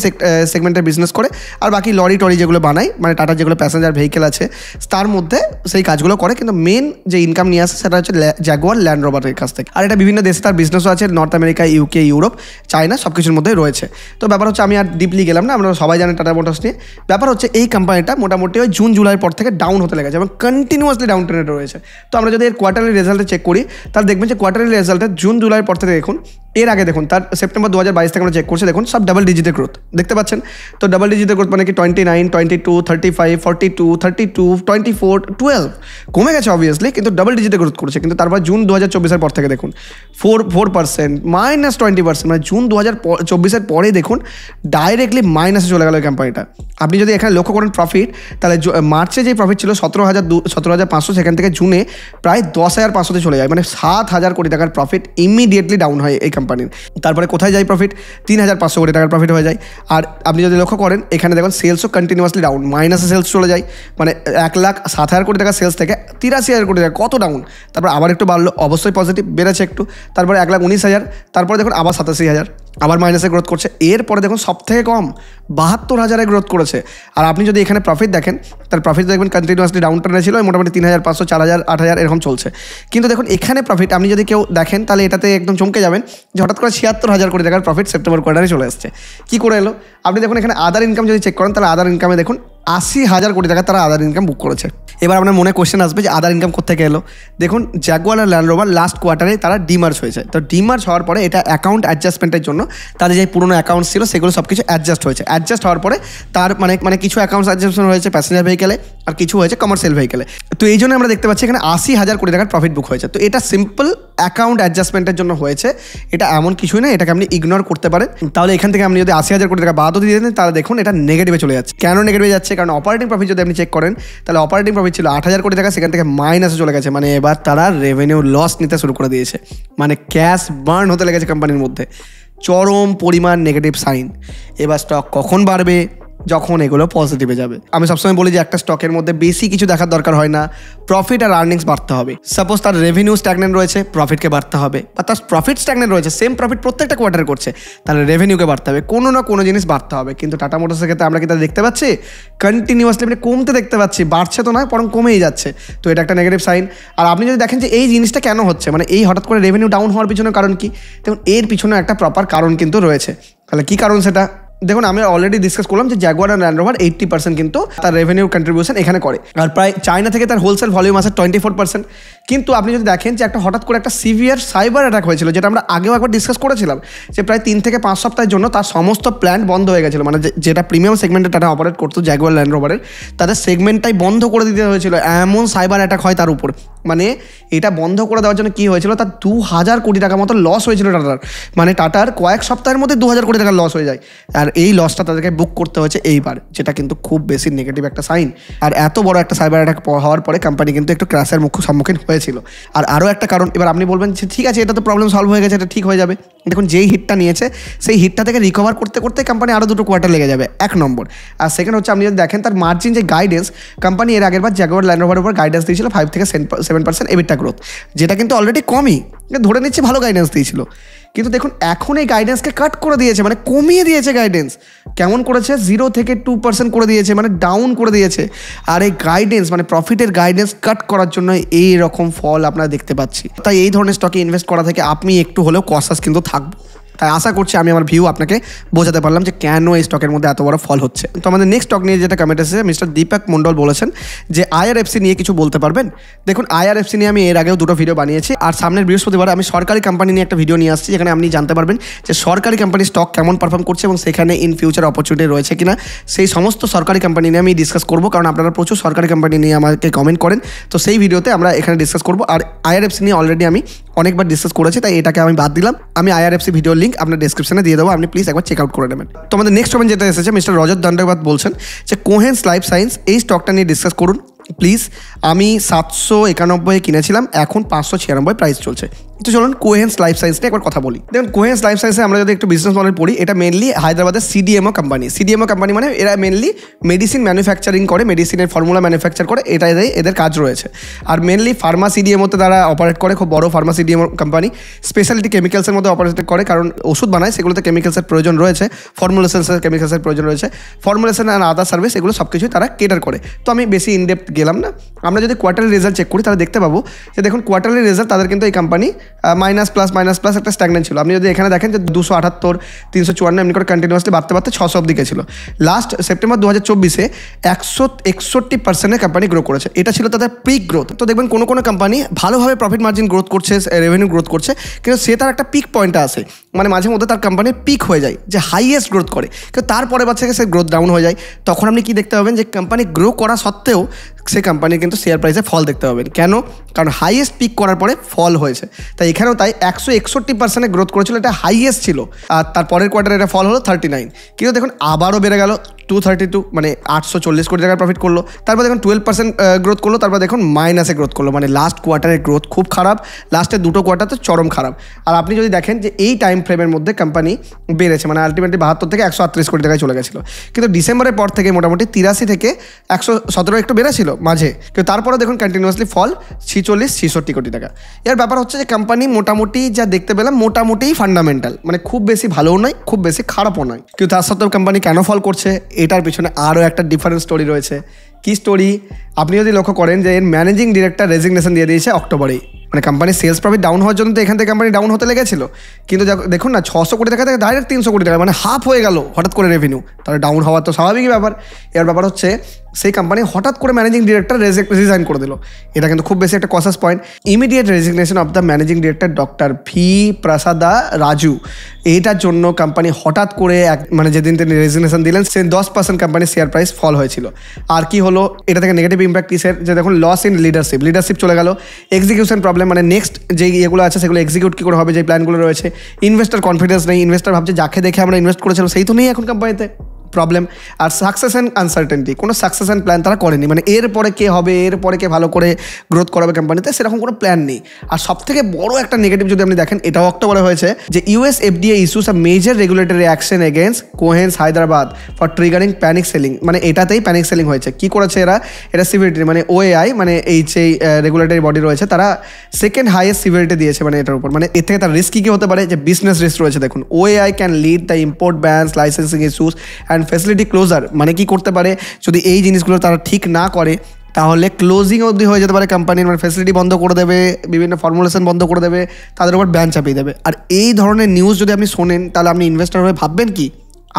সেগমেন্টের বিজনেস করে। আর বাকি লরি টরি যেগুলো বানায়, মানে টাটার যেগুলো প্যাসেঞ্জার ভেহিকেল আছে তার মধ্যে সেই কাজগুলো করে, কিন্তু মেন যে ইনকাম নিয়ে আসে সেটা হচ্ছে জাগুয়ার ল্যান্ড রোভারের কাছ থেকে। আর এটা বিভিন্ন দেশে তার বিজনেসও আছে, north America, UK, Europe, China, সব কিছুর মধ্যেই রয়েছে। তো ব্যাপার হচ্ছে আমি আর ডিপলি গেলাম না, আমরা সবাই জানেন টাটা মোটরস নিয়ে। ব্যাপার হচ্ছে এই কোম্পানিটা মোটামুটি ওই জুন জুলাইয়ের পর থেকে ডাউন হতে লেগেছে এবং কন্টিনিউয়াসলি ডাউন ট্রেন্ডে রয়েছে। তো আমরা যদি এর কোয়ার্টারলি রেজাল্টে চেক করি তাহলে দেখবেন যে কোয়ার্টারলি রেজাল্টে জুন জুলাইয়ের পর থেকে দেখুন, এর আগে দেখুন তার সেপ্টেম্বর 2022 থেকে আমরা চেক করছি, দেখুন সব ডাবল ডিজিটের গ্রোথ দেখতে পাচ্ছেন। তো ডাবল ডিজিটের গ্রোথ মানে কি 29, 22, 35, 42, 32, 24, 12 কমে গেছে অবভিয়াসলি, কিন্তু ডাবল ডিজিটে গ্রোথ করছে। কিন্তু তারপর জুন 2024-এর পর থেকে দেখুন 4% -20%, মানে জুন 2024-এর পরে দেখুন ডাইরেক্টলি মাইনাসে চলে গেল এই কোম্পানিটা। আপনি যদি এখানে লক্ষ্য করেন প্রফিট, তাহলে মার্চে যে প্রফিট ছিল 17,500, সেখান থেকে জুনে প্রায় 10,500-তে চলে যায়, মানে 7,000 কোটি টাকার প্রফিট ইমিডিয়েটলি ডাউন হয় এই কোম্পানির। তারপরে কোথায় যায় প্রফিট, 3,500 কোটি টাকার প্রফিট হয়ে যায়। আর আপনি যদি লক্ষ্য করেন এখানে দেখুন সেলসও কন্টিনিউয়াসলি ডাউন, মাইনাসে সেলস চলে যায়, মানে 1,07,000 কোটি টাকার সেলস থেকে 83,000 কোটি টাকা, কত ডাউন। তারপর আবার একটু বাড়লো, অবশ্যই পজিটিভ বেড়েছে একটু, তারপরে 1,19,000, তারপরে দেখুন আবার 87,000, আবার মাইনাসে গ্রোথ করছে। এরপরে দেখুন সব থেকে কম 72,000-এ গ্রোথ করেছে। আর আপনি যদি এখানে প্রফিট দেখেন তার প্রফিট দেখবেন কন্টিনিউয়াসলি ডাউন ট্রেন্ডে ছিল, মোটামুটি 3,500, 4,000, 8,000 এরকম চলছে। কিন্তু দেখুন এখানে প্রফিট আপনি যদি কেউ দেখেন তাহলে এটাতে একদম চমকে যাবেন যে হঠাৎ করে 76,000 কোটি টাকার প্রফিট সেপ্টেম্বর কোয়ার্টারে চলে আসছে। কী করে এলো আপনি দেখুন এখানে আদার ইনকাম যদি চেক করেন তাহলে আদার ইনকামে দেখুন 80,000 কোটি টাকা তারা আদার ইনকাম বুক করেছে। এবার আপনার মনে কোশ্চেন আসবে যে আদার ইনকাম কোথেকে এলো। দেখুন জাগুয়ার আর ল্যান্ড রোভার লাস্ট কোয়ার্টারে তারা ডিমার্জ হয়েছে, তো ডিমার্জ হওয়ার পরে এটা অ্যাকাউন্ট অ্যাডজাস্টমেন্টের জন্য তাদের যে পুরোনো অ্যাকাউন্টস ছিল সেগুলো সব কিছু অ্যাডজাস্ট হয়েছে। অ্যাডজাস্ট হওয়ার পরে তার মানে কিছু অ্যাকাউন্টস অ্যাডজাস্টমেন্ট হয়েছে প্যাসেঞ্জার ভেহিকেলে আর কিছু হয়েছে কমার্শিয়াল ভেহিকেলে। তো এই জন্য আমরা দেখতে পাচ্ছি এখানে 80,000 কোটি টাকার প্রফিট বুক হয়েছে। তো এটা সিম্পল অ্যাকাউন্ট অ্যাডজাস্টমেন্টের জন্য হয়েছে, এটা এমন কিছুই না, এটাকে আপনি ইগনোর করতে পারেন। তাহলে এখান থেকে আপনি যদি 80,000 কোটি টাকা বাদও দিয়ে দেন তাহলে দেখুন এটা নেগেটিভে চলে যাচ্ছে। কেন নেগেটিভে যাচ্ছে? কারণ অপারেটিং প্রফিট যদি আপনি চেক করেন তাহলে অপারেটিং প্রফিট ছিল 8,000 কোটি টাকা, সেখান থেকে মাইনাসে চলে গেছে। মানে এবার তারা রেভিনিউ লস নিতে শুরু করে দিয়েছে, মানে ক্যাশ বার্ন হতে লেগেছে কোম্পানির মধ্যে, চরম পরিমাণ নেগেটিভ সাইন। এবার স্টক কখন বাড়বে? যখন এগুলো পজিটিভে যাবে। আমি সবসময় বলি যে একটা স্টকের মধ্যে বেশি কিছু দেখার দরকার হয় না, প্রফিট আর আর্নিংস বাড়তে হবে। সাপোজ তার রেভিনিউ স্ট্যাগনেন্ট রয়েছে, প্রফিটকে বাড়তে হবে, বা তার প্রফিট স্ট্যাগনেন্ট রয়েছে, সেম প্রফিট প্রত্যেকটা কোয়ার্টারে করছে, তাহলে রেভিনিউকে বাড়তে হবে, কোনো না কোনো জিনিস বাড়তে হবে। কিন্তু টাটা মোটরসের ক্ষেত্রে আমরা কি তা দেখতে পাচ্ছি? কন্টিনিউয়াসলি মানে কমতে দেখতে পাচ্ছি, বাড়ছে তো নয় বরং কমেই যাচ্ছে। তো এটা একটা নেগেটিভ সাইন। আর আপনি যদি দেখেন যে এই জিনিসটা কেন হচ্ছে, মানে এই হঠাৎ করে রেভিনিউ ডাউন হওয়ার পিছনে কারণ কি, দেখুন এর পিছনে একটা প্রপার কারণ কিন্তু রয়েছে। তাহলে কি কারণ সেটা? দেখুন আমি অলরেডি ডিসকাস করলাম যে জাগুয়ার আর ল্যান্ড রোভার 80% কিন্তু তার রেভিনিউ কন্ট্রিবিউশন এখানে করে, আর প্রায় চায়না থেকে তার হোলসেল ভলিউম আছে 24%। কিন্তু আপনি যদি দেখেন যে একটা হঠাৎ করে একটা সিভিয়ার সাইবার অ্যাটাক হয়েছিল, যেটা আমরা আগেও একবার ডিসকাস করেছিলাম, যে প্রায় 3 থেকে 5 সপ্তাহের জন্য তার সমস্ত প্ল্যান্ট বন্ধ হয়ে গেছিলো। মানে যেটা প্রিমিয়াম সেগমেন্টে টাটা অপারেট করতো জাগুয়ার ল্যান্ড রোভারের, তাদের সেগমেন্টটাই বন্ধ করে দিতে হয়েছিল, এমন সাইবার অ্যাটাক হয় তার উপর। মানে এটা বন্ধ করে দেওয়ার জন্য কী হয়েছিল, তার 2,000 কোটি টাকা মতো লস হয়েছিল টাটার। মানে টাটার কয়েক সপ্তাহের মধ্যে 2,000 কোটি টাকার লস হয়ে যায়, আর এই লসটা তাদেরকে বুক করতে হয়েছে এইবার, যেটা কিন্তু খুব বেশি নেগেটিভ একটা সাইন। আর এত বড় একটা সাইবার অ্যাটাক হওয়ার পরে কোম্পানি কিন্তু একটু ক্র্যাশের সম্মুখীন হয়েছিল। আর আরও একটা কারণ, এবার আপনি বলবেন যে ঠিক আছে এটা তো প্রবলেম সলভ হয়ে গেছে, এটা ঠিক হয়ে যাবে। দেখুন যেই হিটটা নিয়েছে সেই হিটটা থেকে রিকভার করতে করতে কোম্পানি আরও 2 কোয়ার্টার লেগে যাবে, 1 নম্বর। আর সেকেন্ড হচ্ছে আপনি যদি দেখেন তার মার্জিন যে গাইডেন্স, কোম্পানি এর আগের বার জাগুয়ার ল্যান্ড রোভারের উপর গাইডেন্স দিয়েছিল 5 থেকে 7% এবিটা গ্রোথ, যেটা কিন্তু অলরেডি কমই, ধরে নিচ্ছে ভালো গাইডেন্স দিয়েছিল। কিন্তু দেখুন এখন এই গাইডেন্সকে কাট করে দিয়েছে, মানে কমিয়ে দিয়েছে গাইডেন্স। কেমন করেছে? 0 থেকে 2% করে দিয়েছে, মানে ডাউন করে দিয়েছে। আর এই গাইডেন্স মানে প্রফিটের গাইডেন্স কাট করার জন্য এই রকম ফল আপনারা দেখতে পাচ্ছি। তাই এই ধরনের স্টকে ইনভেস্ট করা থেকে আপনি একটু হলেও কসাস কিন্তু থাকবো। তাই আশা করছি আমি আমার ভিউ আপনাকে বোঝাতে পারলাম যে কেন এই স্টকের মধ্যে এত বড় ফল হচ্ছে। তো আমাদের নেক্সট স্টক নিয়ে যেটা কমেন্ট এসেছে, মিস্টার দীপক মন্ডল বলেছেন যে IRFC নিয়ে কিছু বলতে পারবেন। দেখুন IRFC নিয়ে আমি এর আগেও 2টো ভিডিও বানিয়েছি, আর সামনের বৃহস্পতিবার আমি সরকারি কোম্পানি নিয়ে একটা ভিডিও নিয়ে আসছি, যেখানে আপনি জানতে পারবেন যে সরকারি কোম্পানির স্টক কেমন পারফর্ম করছে এবং সেখানে ইন ফিউচার অপরচুনিটি রয়েছে কিনা। সেই সমস্ত সরকারি কোম্পানি নিয়ে আমি ডিসকাস করবো, কারণ আপনারা প্রচুর সরকারি কোম্পানি নিয়ে আমাকে কমেন্ট করেন। তো সেই ভিডিওতে আমরা এখানে ডিসকাস করবো। আর IRFC নিয়ে অলরেডি আমি অনেকবার ডিসকাস করেছি, তাই এটাকে আমি বাদ দিলাম। আমি IRFC ভিডিওর লিঙ্ক আপনার ডেসক্রিপশনে দিয়ে দেবো, আপনি প্লিজ একবার চেক আউট করে নেবেন। তো আমাদের নেক্সট কমেন্ট যেটা এসেছে, মিস্টার রজত দণ্ডবাদ বলছেন যে কোহেন্স লাইফ সায়েন্স এই স্টকটা নিয়ে ডিসকাস করুন প্লিজ। আমি 791 কিনেছিলাম, এখন 596 প্রাইস চলছে। তো চলুন কোহেন্স লাইফ সায়েন্স নিয়ে একবার কথা বলি। দেখুন কোহেন্স লাইফ সায়েন্সে আমরা যদি একটু বিজনেস মডেল পড়ি, এটা মেনলি হায়দ্রাবাদের CDMO কোম্পানি। CDMO কোম্পানি মানে এরা মেনলি মেডিসিন ম্যানুফ্যাকচারিং করে, মেডিসিনের ফর্মুলা ম্যানুফ্যাকচার করে, এটাই এদের কাজ রয়েছে। আর মেনলি ফার্মা CDMOতে তারা অপারেট করে, খুব বড় ফার্মা CDMO কোম্পানি। স্পেশালিটি কেমিক্যালসের মধ্যে অপারেট করে, কারণ ওষুধ বানায় সেগুলোতে কেমিক্যালসের প্রয়োজন রয়েছে, ফর্মুলেশনসের কেমিক্যালসের প্রয়োজন রয়েছে, ফর্মুলেশন অ্যান্ড আদার সার্ভিস এগুলো সব কিছুই তারা কেটার করে। তো আমি বেশি ইনডেপথ গেলাম না। আমরা যদি কোয়ার্টারলি রেজাল্ট চেক করি তাহলে দেখতে পাবো যে দেখুন কোয়ার্টারলি রেজাল্ট তাদের কিন্তু এই কোম্পানি মাইনাস প্লাস একটা স্ট্যাগনেন্ট ছিল। আপনি যদি এখানে দেখেন যে 278, 354 এমনি করে কন্টিনিউয়াসলি বাড়তে 600 অব্দি গেছিল। লাস্ট সেপ্টেম্বর 2024-এ 161% কোম্পানি গ্রো করেছে, এটা ছিল তাদের পিক গ্রোথ। তো দেখবেন কোনো কোম্পানি ভালোভাবে প্রফিট মার্জিন গ্রোথ করছে, রেভিনিউ গ্রোথ করছে, কিন্তু সে তার একটা পিক পয়েন্টে আসে, মানে মাঝে মধ্যে তার কোম্পানির পিক হয়ে যায় যে হাইয়েস্ট গ্রোথ করে, কিন্তু তারপরে বাচ্চাকে সে গ্রোথ ডাউন হয়ে যায়। তখন আপনি কি দেখতে পাবেন যে কোম্পানি গ্রো করা সত্ত্বেও সেই কোম্পানির কিন্তু শেয়ার প্রাইসে ফল দেখতে পাবেন। কেন? কারণ হাইয়েস্ট পিক করার পরে ফল হয়েছে। তাই এখানেও তাই 161% গ্রোথ করেছিল, এটা হাইয়েস্ট ছিল। আর তার পরের কোয়ার্টারে এটা ফল হলো 39, কিন্তু দেখুন আবারও বেড়ে গেল 232, মানে 840 কোটি টাকার প্রফিট করলো। তারপর দেখুন 12% গ্রোথ করলো, তারপর দেখুন মাইনাসে গ্রোথ করলো, মানে লাস্ট কোয়ার্টারের গ্রোথ খুব খারাপ, লাস্টের 2টো কোয়ার্টার তো চরম খারাপ। আর আপনি যদি দেখেন যে এই টাইম ফ্রেমের মধ্যে কোম্পানি বেড়েছে, মানে আলটিমেটলি 72 থেকে 138 কোটি টাকায় চলে গেছিলো, কিন্তু ডিসেম্বরের পর থেকে মোটামুটি 83 থেকে 117 একটু বেড়েছিল মাঝে, কিন্তু তারপরে দেখুন কন্টিনিউয়াসলি ফল 46-66 কোটি টাকা। এর ব্যাপার হচ্ছে যে কোম্পানি মোটামুটি যা দেখতে পেলাম মোটামুটিই ফান্ডামেন্টাল, মানে খুব বেশি ভালোও নয় খুব বেশি খারাপও নয়, কিন্তু তার সত্ত্বেও কোম্পানি কেন ফল করছে এটার পিছনে আরও একটা ডিফারেন্ট স্টোরি রয়েছে। কি স্টোরি? আপনি যদি লক্ষ্য করেন যে এর ম্যানেজিং ডিরেক্টর রেজিগনেশন দিয়ে দিয়েছে অক্টোবরেই, মানে কোম্পানির সেলস প্রফিট ডাউন হওয়ার জন্য তো এখান থেকে কোম্পানি ডাউন হতে লেগেছিল, কিন্তু দেখুন না 600 কোটি টাকা থেকে ডাইরেক্ট 300 কোটি টাকা, মানে হাফ হয়ে গেল হঠাৎ করে রেভিনিউ। তাহলে ডাউন হওয়া তো স্বাভাবিকই ব্যাপার। এর ব্যাপার হচ্ছে সেই কোম্পানি হঠাৎ করে ম্যানেজিং ডিরেক্টর রিজাইন করে দিল। এটা কিন্তু খুব বেশি একটা cautious point. Immediate resignation of the managing director doctor V Prasada Raju, এইটার জন্য কোম্পানি হঠাৎ করে মানে যেদিন তিনি রেজিগনেশন দিলেন সে 10% কোম্পানির শেয়ার প্রাইস ফল হয়েছিল। আর কি হলো এটা থেকে নেগেটিভ ইম্প্যাক্ট কিসের, যে দেখুন লস ইন লিডারশিপ চলে গেল, এক্সিকিউশন প্রবলেম, মানে নেক্সট যে ইয়েগুলো আছে সেগুলো এক্সিকিউট কী করে হবে, যে প্ল্যানগুলো রয়েছে, ইনভেস্টার কনফিডেন্স নেই, ইনভেস্টার ভাবছে যাকে দেখে আমরা ইনভেস্ট করেছিলাম সেই তো নেই এখন কোম্পানিতে, প্রবলেম। আর সাকসেস অ্যান্ড আনসার্টেনটি, কোনো সাকসেস অ্যান্ড প্ল্যান তারা করেনি, মানে এরপরে কে হবে, এরপরে কে ভালো করে গ্রোথ করাবে কোম্পানিতে সেরকম কোনো প্ল্যান নেই। আর সবথেকে বড় একটা নেগেটিভ যদি আপনি দেখেন, এটাও অক্টোবরে হয়েছে যে US FDA issues a major regulatory action against Cohance Hyderabad for triggering panic selling, মানে এটাতেই প্যানিক সেলিং হয়েছে। কি করেছে এটা সিভিরিটি, মানে ওএআই মানে এই যে রেগুলেটরি বডি রয়েছে তারা সেকেন্ড হাইয়েস্ট সিভিরিটি দিয়েছে মানে এটার উপর। মানে এর থেকে তার রিস্ক কী হতে পারে, যে বিজনেস রিস্ক রয়েছে। দেখুন OAI can lead the import bans, licensing issues and facility closure, মানে কি করতে পারে যদি এই জিনিসগুলো তারা ঠিক না করে তাহলে ক্লোজিং অবধি হয়ে যেতে পারে কোম্পানির, মানে ফ্যাসিলিটি বন্ধ করে দেবে, বিভিন্ন ফর্মুলেশন বন্ধ করে দেবে, তাদের উপর ব্যান চাপিয়ে দেবে। আর এই ধরনের নিউজ যদি আপনি শোনেন তাহলে আপনি ইনভেস্টার হয়ে ভাববেন কি,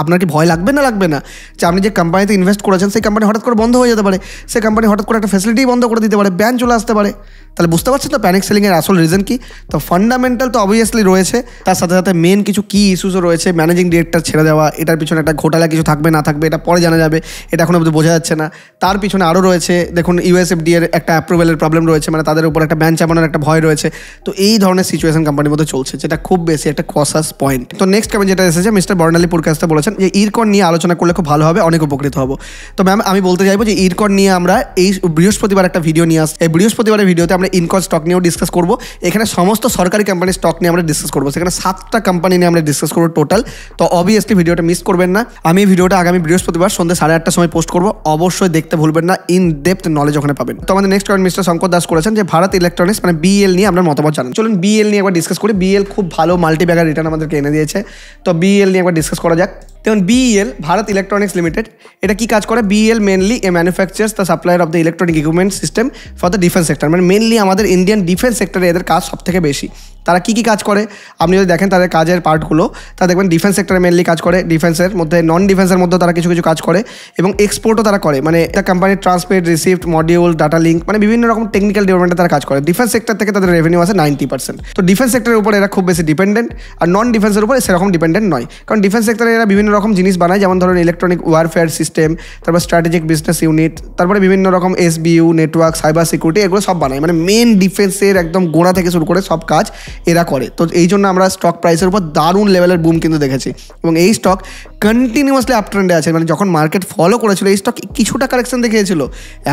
আপনার কি ভয় লাগবে না লাগবে না যে আপনি যে কোম্পানিতে ইনভেস্ট করেছেন সেই কোম্পানি হঠাৎ করে বন্ধ হয়ে যেতে পারে, সেই কোম্পানি হঠাৎ করে একটা ফ্যাসিলিটি বন্ধ করে দিতে পারে, ব্যান চলে আসতে পারে। তাহলে বুঝতে পারছেন তো প্যানিক সেলিংয়ের আসল রিজন কি। তো ফান্ডামেন্টাল তো অবভিয়াসলি রয়েছে, তার সাথে সাথে মেন কিছু কি ইস্যুসও রয়েছে। ম্যানেজিং ডিরেক্টর ছেড়ে দেওয়া, এটার পিছনে একটা ঘোটালা কিছু থাকবে না থাকবে এটা পরে জানা যাবে, এটা এখনো অবধি বোঝা যাচ্ছে না। তার পিছনে আরও রয়েছে দেখুন ইউএসএফডি এর একটা অ্যাপ্রুভেলের প্রবলেম রয়েছে, মানে তাদের উপর একটা ব্যান চাপানোর একটা ভয় রয়েছে। তো এই ধরনের সিচুয়েশন কোম্পানির মধ্যে চলছে, যেটা খুব বেশি একটা কসাস পয়েন্ট। তো নেক্সট কমেন্ট যেটা এসেছে মিস্টার বর্ণালী পুরকাস্তে বলেছেন যে ইরকন নিয়ে আলোচনা করলে খুব ভালো হবে, অনেক উপকৃত হবো। তো ম্যাম আমি বলতে চাইবো যে ইরকন নিয়ে আমরা এই বৃহস্পতিবার একটা ভিডিও নিয়ে আসছি, এই বৃহস্পতিবারের ভিডিওতে আমরা ইনকন স্টক নিয়েও ডিসকাস করবো। এখানে সমস্ত সরকারি কোম্পানির স্টক নিয়ে আমরা ডিসকাস করবো, সেখানে 7টা কোম্পানি নিয়ে আমরা ডিসকাস করবো টোটাল। তো অবভিয়াসলি ভিডিওটা মিস করবেন না। আমি এই ভিডিওটা আগামী বৃহস্পতিবার সন্ধ্যে 8:30টার সময় পোস্ট করবো, অবশ্যই দেখতে ভুলবেন না, ইন ডেপথ নলেজ ওখানে পাবেন। তো আমাদের next comment mister Shankar Das করেছেন যে ভারত ইলেকট্রনিক্স মানে বিএল নিয়ে আমরা মতামত জানান। চলুন বিএল নিয়ে একবার ডিসকাস করি। বিএল খুব ভালো মাল্টি ব্যাগার রিটার্ন আমাদেরকে এনে দিয়েছে, তো বিএল নিয়ে একবার ডিসকাস করা যাক। যেমন বিএল ভারত ইলেকট্রনিক্স লিমিটেড, এটা কি কাজ করে, BL mainly a manufactures the supplier of the electronic equipment system for the defence sector, মানে মেনলি আমাদের ইন্ডিয়ান ডিফেন্স সেক্টরে এদের কাজ সব থেকে বেশি। তারা কী কী কাজ করে আপনি যদি দেখেন তাদের কাজের পার্টগুলো, তা দেখবেন ডিফেন্স সেক্টরে মেনলি কাজ করে, ডিফেন্সের মধ্যে নন ডিফেন্সের মধ্যে তারা কিছু কিছু কাজ করে এবং এক্সপোর্টও তারা করে, মানে একটা কোম্পানির transmit received module data link, মানে বিভিন্ন রকম টেকনিক্যাল ডেভেলপমেন্টে তারা কাজ করে। ডিফেন্স সেক্টর থেকে তাদের রেভিনিউ আছে 90%। তো ডিফেন্স সেক্টরের উপর এরা খুব বেশি ডিপেন্ডেন্ট, আর নন ডিফেন্সের উপর সেরকম ডিপেন্ডেন্ট নয়, কারণ ডিফেন্স সেক্টরে এরা বিভিন্ন রকম জিনিস বানায়, যেমন ধরুন ইলেকট্রনিক ওয়ারফেয়ার সিস্টেম, তারপর স্ট্র্যাটেজিক বিজনেস ইউনিট, তারপরে বিভিন্ন রকম এসবিইউ, নেটওয়ার্ক, সাইবার সিকিউরিটি, এগুলো সব বানায়, মানে মেন ডিফেন্সের একদম গোড়া থেকে শুরু করে সব কাজ এরা করে। তো এই জন্য আমরা স্টক প্রাইসের উপর দারুণ লেভেলের বুম কিন্তু দেখেছি এবং এই স্টক কন্টিনিউয়াসলি আপ ট্রেন্ডে আছে। মানে যখন মার্কেট ফলো করেছিল এই স্টক কিছুটা কারেকশন দেখিয়েছিল,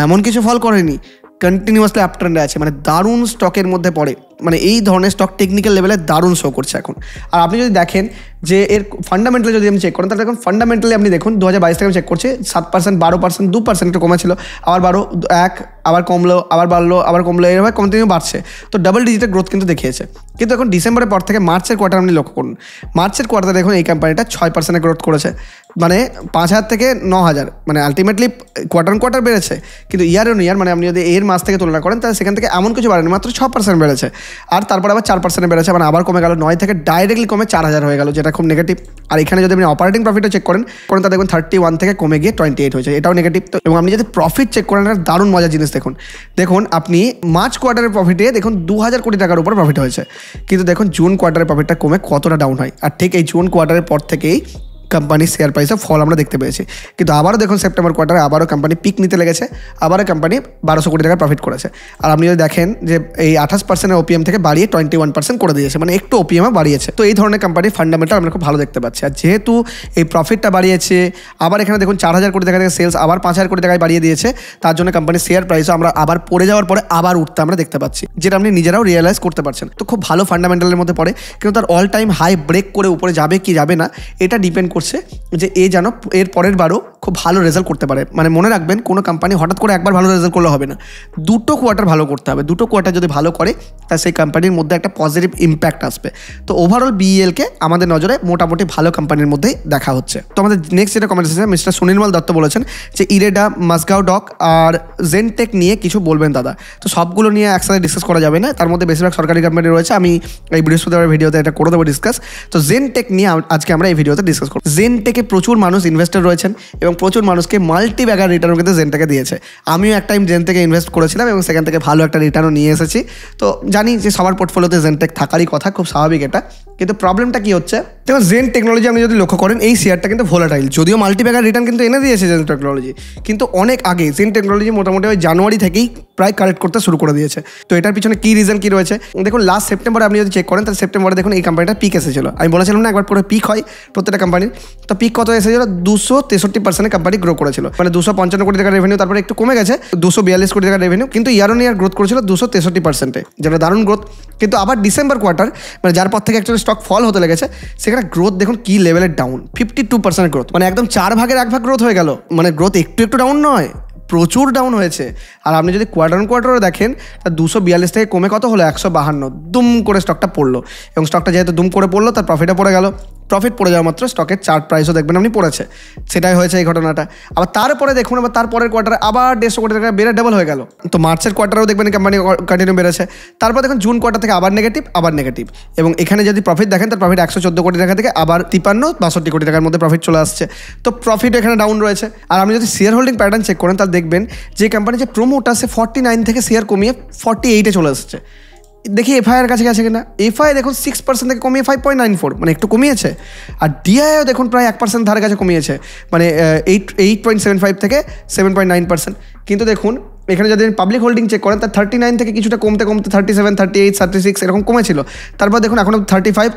এমন কিছু ফল করেনি, কন্টিনিউয়াসলি আপ ট্রেন্ডে আছে, মানে দারুণ স্টকের মধ্যে পড়ে। মানে এই ধরনের স্টক টেকনিক্যাল লেভেলে দারুণ শো করছে এখন। আর আপনি যদি দেখেন যে এর ফান্ডামেন্টালি যদি আমি চেক করেন তাহলে দেখুন ফান্ডামেন্টালি আপনি দেখুন 2022 থেকে আমি চেক করছি 7%, 12%, 2% একটু কমেছিল, আবার 12, 1, আবার কমলো, আবার বাড়লো, আবার কমলো, এভাবে কন্টিনিউ বাড়ছে। তো ডাবল ডিজিটের গ্রোথ কিন্তু দেখিয়েছে। কিন্তু এখন ডিসেম্বরের পর থেকে মার্চের কোয়ার্টার আপনি লক্ষ্য করুন, মার্চের কোয়ার্টারে দেখুন এই কোম্পানিটা 6% গ্রোথ করেছে, মানে 5,000 থেকে 9,000, মানে আলটিমেটলি কোয়ার্টার বেড়েছে। কিন্তু ইয়ার অন ইয়ার মানে আপনি যদি এর মাস থেকে তুলনা করেন তাহলে সেখান থেকে এমন কিছু বাড়েনি, মাত্র 6% বেড়েছে। আর তারপর আবার 4% বেড়েছে, মানে আবার কমে গেল 9 থেকে ডাইরেক্টলি কমে 4,000 হয়ে গেল, যেটা খুব নেগেটিভ। আর এখানে যদি আপনি অপারেটিং প্রফিটও চেক করেন তা দেখুন 31 থেকে কমে গিয়ে 28 হয়েছে, এটাও নেগেটিভ। তো এবং আপনি যদি প্রফিট চেক করেন একটা দারুণ মজার জিনিস দেখুন আপনি মার্চ কোয়ার্টারের প্রফিটে দেখুন 2,000 কোটি টাকার উপর প্রফিট হয়েছে, কিন্তু দেখুন জুন কোয়ার্টারের প্রফিটটা কমে কতটা ডাউন হয়। আর ঠিক এই জুন কোয়ার্টারের পর থেকেই কোম্পানির শেয়ার প্রাইসে ফল আমরা দেখতে পেয়েছি। কিন্তু আবারও দেখুন সেপ্টেম্বর কোয়ার্টারে আবারও কোম্পানি পিক নিতে লেগেছে, আবারও কোম্পানি 1,200 কোটি টাকার প্রফিট করেছে। আর আপনি যদি দেখেন যে এই 28% ওপিএম থেকে বাড়িয়ে 21% করে দিয়েছে, মানে একটু ওপিএমও বাড়িয়েছে। তো এই ধরনের কোম্পানির ফান্ডামেন্টাল আমরা খুব ভালো দেখতে পাচ্ছি। আর যেহেতু এই প্রফিটটা বাড়িয়েছে, আবার এখানে দেখুন 4,000 কোটি টাকা থেকে সেলস আবার 5,000 কোটি টাকায় বাড়িয়ে দিয়েছে, তার জন্য কোম্পানির শেয়ার প্রাইসও আমরা আবার পড়ে যাওয়ার পরে আবার উঠতে আমরা দেখতে পাচ্ছি, যেটা আপনি নিজেরাও রিয়েলাইজ করতে পারছেন। তো খুব ভালো ফান্ডামেন্টালের মধ্যে পড়ে, কিন্তু তার অল টাইম হাই ব্রেক করে উপরে যাবে কি যাবে না এটা ডিপেন্ড করছে যে এ যেন এর পরের বারও খুব ভালো রেজাল্ট করতে পারে। মানে মনে রাখবেন, কোনো কোম্পানি হঠাৎ করে একবার ভালো রেজাল্ট করলে হবে না, 2টো কোয়ার্টার ভালো করতে হবে। 2টো কোয়ার্টার যদি ভালো করে তা সেই কোম্পানির মধ্যে একটা পজিটিভ ইম্প্যাক্ট আসবে। তো ওভারঅল বিএলকে আমাদের নজরে মোটামুটি ভালো কোম্পানির মধ্যেই দেখা হচ্ছে। তো আমাদের নেক্সট যেটা কমেন্ট এসেছে, মিস্টার সুনীলমল দত্ত বলেছেন যে ইরেডা, মাসগাঁও ডক আর জেনটেক নিয়ে কিছু বলবেন দাদা। তো সবগুলো নিয়ে একসাথে ডিসকাস করা যাবে না, তার মধ্যে বেশিরভাগ সরকারি কোম্পানি রয়েছে। আমি এই বৃহস্পতিবার ভিডিওতে এটা করে দেবো ডিসকাস। তো জেনটেক নিয়ে আজকে আমরা এই ভিডিওতে ডিসকাস করব। জেনটেকে প্রচুর মানুষ ইনভেস্টর রয়েছেন এবং প্রচুর মানুষকে মাল্টি ব্যাগার রিটার্ন কিন্তু জেনটেকে দিয়েছে। আমিও একটা টাইম জেনটেকে ইনভেস্ট করেছিলাম এবং সেখান থেকে ভালো একটা রিটার্নও নিয়ে এসেছি। তো জানি যে সবার পোর্টফোলিওতে জেনটেক থাকারই কথা, খুব স্বাভাবিক এটা। কিন্তু প্রবলেমটা কি হচ্ছে, দেখুন জেন টেকনোলজি আপনি যদি লক্ষ্য করেন, এই শেয়ারটা কিন্তু ভোলাটাইল। যদিও মাল্টি ব্যাগার রিটার্ন কিন্তু এনে দিয়েছে জেন টেকনোলজি, কিন্তু অনেক আগে জেন টেকনোলজি মোটামুটি ওই জানুয়ারি থেকেই প্রায় কালেক্ট করতে শুরু করে দিয়েছে। তো এটার পিছনে কী রিজন কী রয়েছে দেখুন, লাস্ট সেপ্টেম্বরে আপনি যদি চেক করেন তাহলে সেপ্টেম্বরে দেখুন এই কোম্পানিটা পিক এসেছিল। আমি বলেছিলাম না একবার পুরো পিক হয় প্রত্যেকটা কোম্পানির। তো পিক কত এসেছিল, 263% কোম্পানি গ্রো করেছিল। মানে 255 কোটি টাকার রেভিনিউ, তারপরে একটু কমে গেছে 242 কোটি টাকার রেভিনিউ, কিন্তু ইয়ার অন ইয়ার গ্রোথ করেছিল 263%, যেটা দারুণ গ্রোথ। কিন্তু আবার ডিসেম্বর কোয়ার্টার, মানে যার পর থেকে অ্যাকচুয়ালি স্টক ফল হতে লেগেছে, সেখানে গ্রোথ দেখুন কি লেভেলের ডাউন, 52% গ্রোথ। মানে একদম 4 ভাগের 1 ভাগ গ্রোথ হয়ে গেল। মানে গ্রোথ একটু ডাউন নয়, প্রচুর ডাউন হয়েছে। আর আপনি যদি কোয়ার্টার অন কোয়ার্টারও দেখেন, তা 242 থেকে কমে কত হলো, 152, দুম করে স্টকটা পড়লো। এবং স্টকটা যেহেতু দুম করে পড়লো, তার প্রফিটও পড়ে গেল। প্রফিট পড়ে যাওয়া মাত্র স্টকের চার্ট প্রাইসও দেখবেন আপনি পড়েছে। সেটাই হয়েছে এই ঘটনাটা। আবার তারপরে দেখুন, আবার তারপরের কোয়ার্টারে আবার 150 কোটি টাকা বেড়ে ডাবল হয়ে গেল। তো মার্চের কোয়ার্টারেও দেখবেন কোম্পানি কন্টিনিউ বেড়েছে। তারপর দেখুন জুন কোয়ার্টার থেকে আবার নেগেটিভ। এবং এখানে যদি প্রফিট দেখেন, তার প্রফিট 114 কোটি টাকা থেকে আবার 53-62 কোটি টাকার মধ্যে প্রফিট চলে আসছে। তো প্রফিট এখানে ডাউন রয়েছে। আর আপনি যদি শেয়ার হোল্ডিং প্যাটার্ন চেক করেন, তাহলে দেখবেন যে কোম্পানি যে প্রোমোটার, সে 49 থেকে শেয়ার কমিয়ে 48-এ চলে আসছে। দেখি এফআইআর কাছে গেছে কিনা। এফআই দেখুন 6% থেকে কমিয়ে 5.94, মানে একটু কমিয়েছে। আর ডিআইও দেখুন প্রায় 1% ধারে কাছে কমিয়েছে, মানে 8.75 থেকে 7.9%। কিন্তু দেখুন এখানে যদি পাবলিক হোল্ডিং চেক করেন, তার 39 থেকে কিছুটা কমতে 37, 38, 36 এরকম কমেছিল। তারপর দেখুন এখন 35,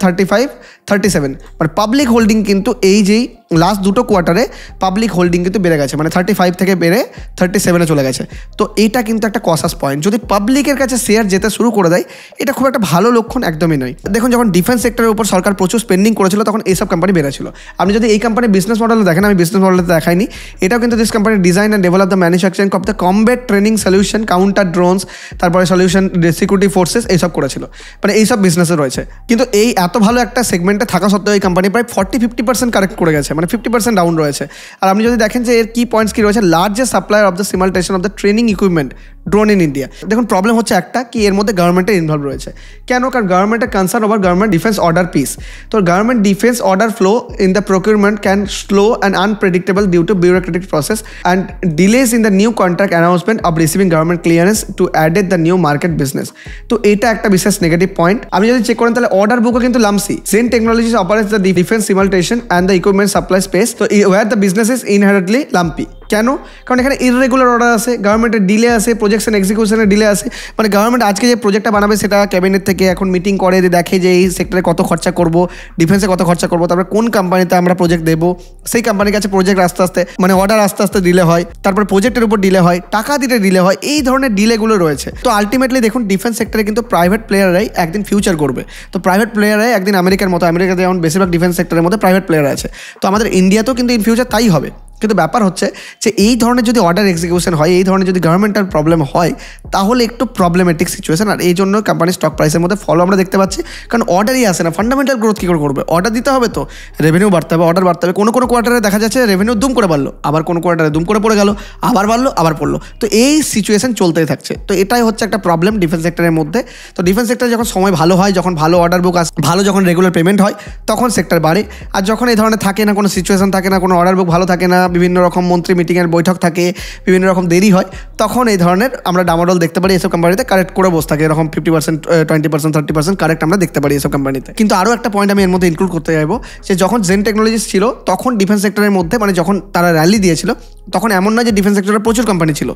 37, মানে পাবলিক হোল্ডিং কিন্তু এই যেই লাস্ট 2টো কোয়ার্টারে পাবলিক হোল্ডিং কিন্তু বেড়ে গেছে, মানে 35 থেকে বেড়ে 37-এ চলে গেছে। তো এটা কিন্তু একটা কসাস পয়েন্ট। যদি পাবলিকের কাছে শেয়ার যেতে শুরু করে দেয়, এটা খুব একটা ভালো লক্ষণ একদমই নয়। দেখুন যখন ডিফেন্স সেক্টরের উপর সরকার প্রচুর স্পেন্ডিং করেছিল, তখন এইসব কোম্পানি বেড়েছিল। আপনি যদি এই কোম্পানির বিজনেস মডেল দেখেন, আমি বিজনেস মডেলটা দেখাইনি, এটাও কিন্তু this company design and develop the manufacturing of the combat training solution, counter drones, তারপরে সলিউশন সিকিউরিটি ফোর্সেস, এইসব করেছিল। মানে এইসব বিজনেসে রয়েছে। কিন্তু এই এত ভালো একটা সেগমেন্টে থাকা সত্ত্বেও এই কোম্পানি প্রায় 40-50% কারেক্ট করে গেছে, মানে 50% ডাউন রয়েছে। আর আপনি যদি দেখেন যে এর কি পয়েন্টস কি রয়েছে, largest supplier of the simulation of the training equipment drone in India. দেখুন প্রবলেম হচ্ছে একটা, কি এর মধ্যে গভর্নমেন্টের ইনভলভ রয়েছে। কেন? কারণ গভর্নমেন্টের concern over government defence order piece. তো government defence order flow in the procurement can slow and unpredictable due to bureaucratic process and delays in the new contract announcement of receiving government clearance to added the new market business. তো এটা একটা বিশেষ negative point. আমি যদি check করেন, তাহলে order বুকও কিন্তু লামসি। Zen Technologies operates the defence simulation and the equipment supply space. তো where the business is inherently lumpy. কেন? কারণ এখানে ইররেগুলার অর্ডার আছে, গভর্নমেন্টের ডিলে আছে, প্রজেকশন এক্সিকিউশনের ডিলে আছে। মানে গভর্নমেন্ট আজকে যে প্রজেক্টটা বানাবে, সেটা ক্যাবিনেট থেকে এখন মিটিং করে দেখে যে এই সেক্টরে কত খরচা করব, ডিফেন্সে কত খরচা করব, তারপরে কোন কোম্পানিতে আমরা প্রজেক্ট দেবো। সেই কোম্পানির কাছে প্রজেক্ট আস্তে মানে অর্ডার আস্তে ডিলে হয়, তারপর প্রজেক্টের উপর ডিলে হয়, টাকা দিতে ডিলে হয়, এই ধরনের ডিলেগুলো রয়েছে। তো আলটিমেটলি দেখুন ডিফেন্স সেক্টরে কিন্তু প্রাইভেট প্লেয়াররাই একদিন ফিউচার করবে। তো প্রাইভেট প্লেয়াররাই একদিন আমেরিকার মতো, আমেরিকাতে যেমন বেশিরভাগ ডিফেন্স সেক্টরের মধ্যে প্রাইভেট প্লেয়ার আছে, তো আমাদের ইন্ডিয়াতেও কিন্তু ইন ফিউচার তাই হবে। কিন্তু ব্যাপার হচ্ছে যে এই ধরনের যদি অর্ডার এক্সিকিউশন হয়, এই ধরনের যদি গভর্নমেন্টাল প্রবলেম হয়, তাহলে একটু প্রবলেমেটিক সিচুয়েশন। আর এই জন্য কোম্পানির স্টক প্রাইসের মধ্যে ফলো আমরা দেখতে পাচ্ছি, কারণ অর্ডারই আসে না। ফান্ডামেন্টাল গ্রোথ কী করে করবে? অর্ডার দিতে হবে, তো রেভিনিউ বাড়তে হবে, অর্ডার বাড়তে হবে। কোনো কোয়ার্টারে দেখা যাচ্ছে রেভিনিউ দুম করে বাড়লো, আবার কোনো কোয়ার্টারে দুম করে পড়ে গেল, আবার বাড়লো, আবার পড়লো। তো এই সিচুয়েশন চলতেই থাকছে। তো এটাই হচ্ছে একটা প্রবলেম ডিফেন্স সেক্টরের মধ্যে। তো ডিফেন্স সেক্টরে যখন সময় ভালো হয়, যখন ভালো অর্ডার বুক আসে, ভালো যখন রেগুলার পেমেন্ট হয়, তখন সেক্টর বাড়ে। আর যখন এই ধরনের থাকে না, কোনো সিচুয়েশন থাকে না, কোনো অর্ডার বুক ভালো থাকে না, বিভিন্ন রকম মন্ত্রী মিটিংয়ের বৈঠক থাকে, বিভিন্ন রকম দেরি হয়, তখন এই ধরনের আমরা ডামাডোল দেখতে পারি। এসব কোম্পানিতে কারেক্ট করে বসে থাকে, এরকম 50%, 20%, 30% কারেক্ট আমরা দেখতে পারি এসব কোম্পানিতে। কিন্তু আরও একটা পয়েন্ট আমি এর মধ্যে ইনক্লুড করতে চাইবো, যে যখন জেন টেকনোলজিস ছিল, তখন ডিফেন্স সেক্টরের মধ্যে, মানে যখন তারা র্যালি দিয়েছিল, তখন এমন নয় যে ডিফেন্স সেক্টরে প্রচুর কোম্পানি ছিল,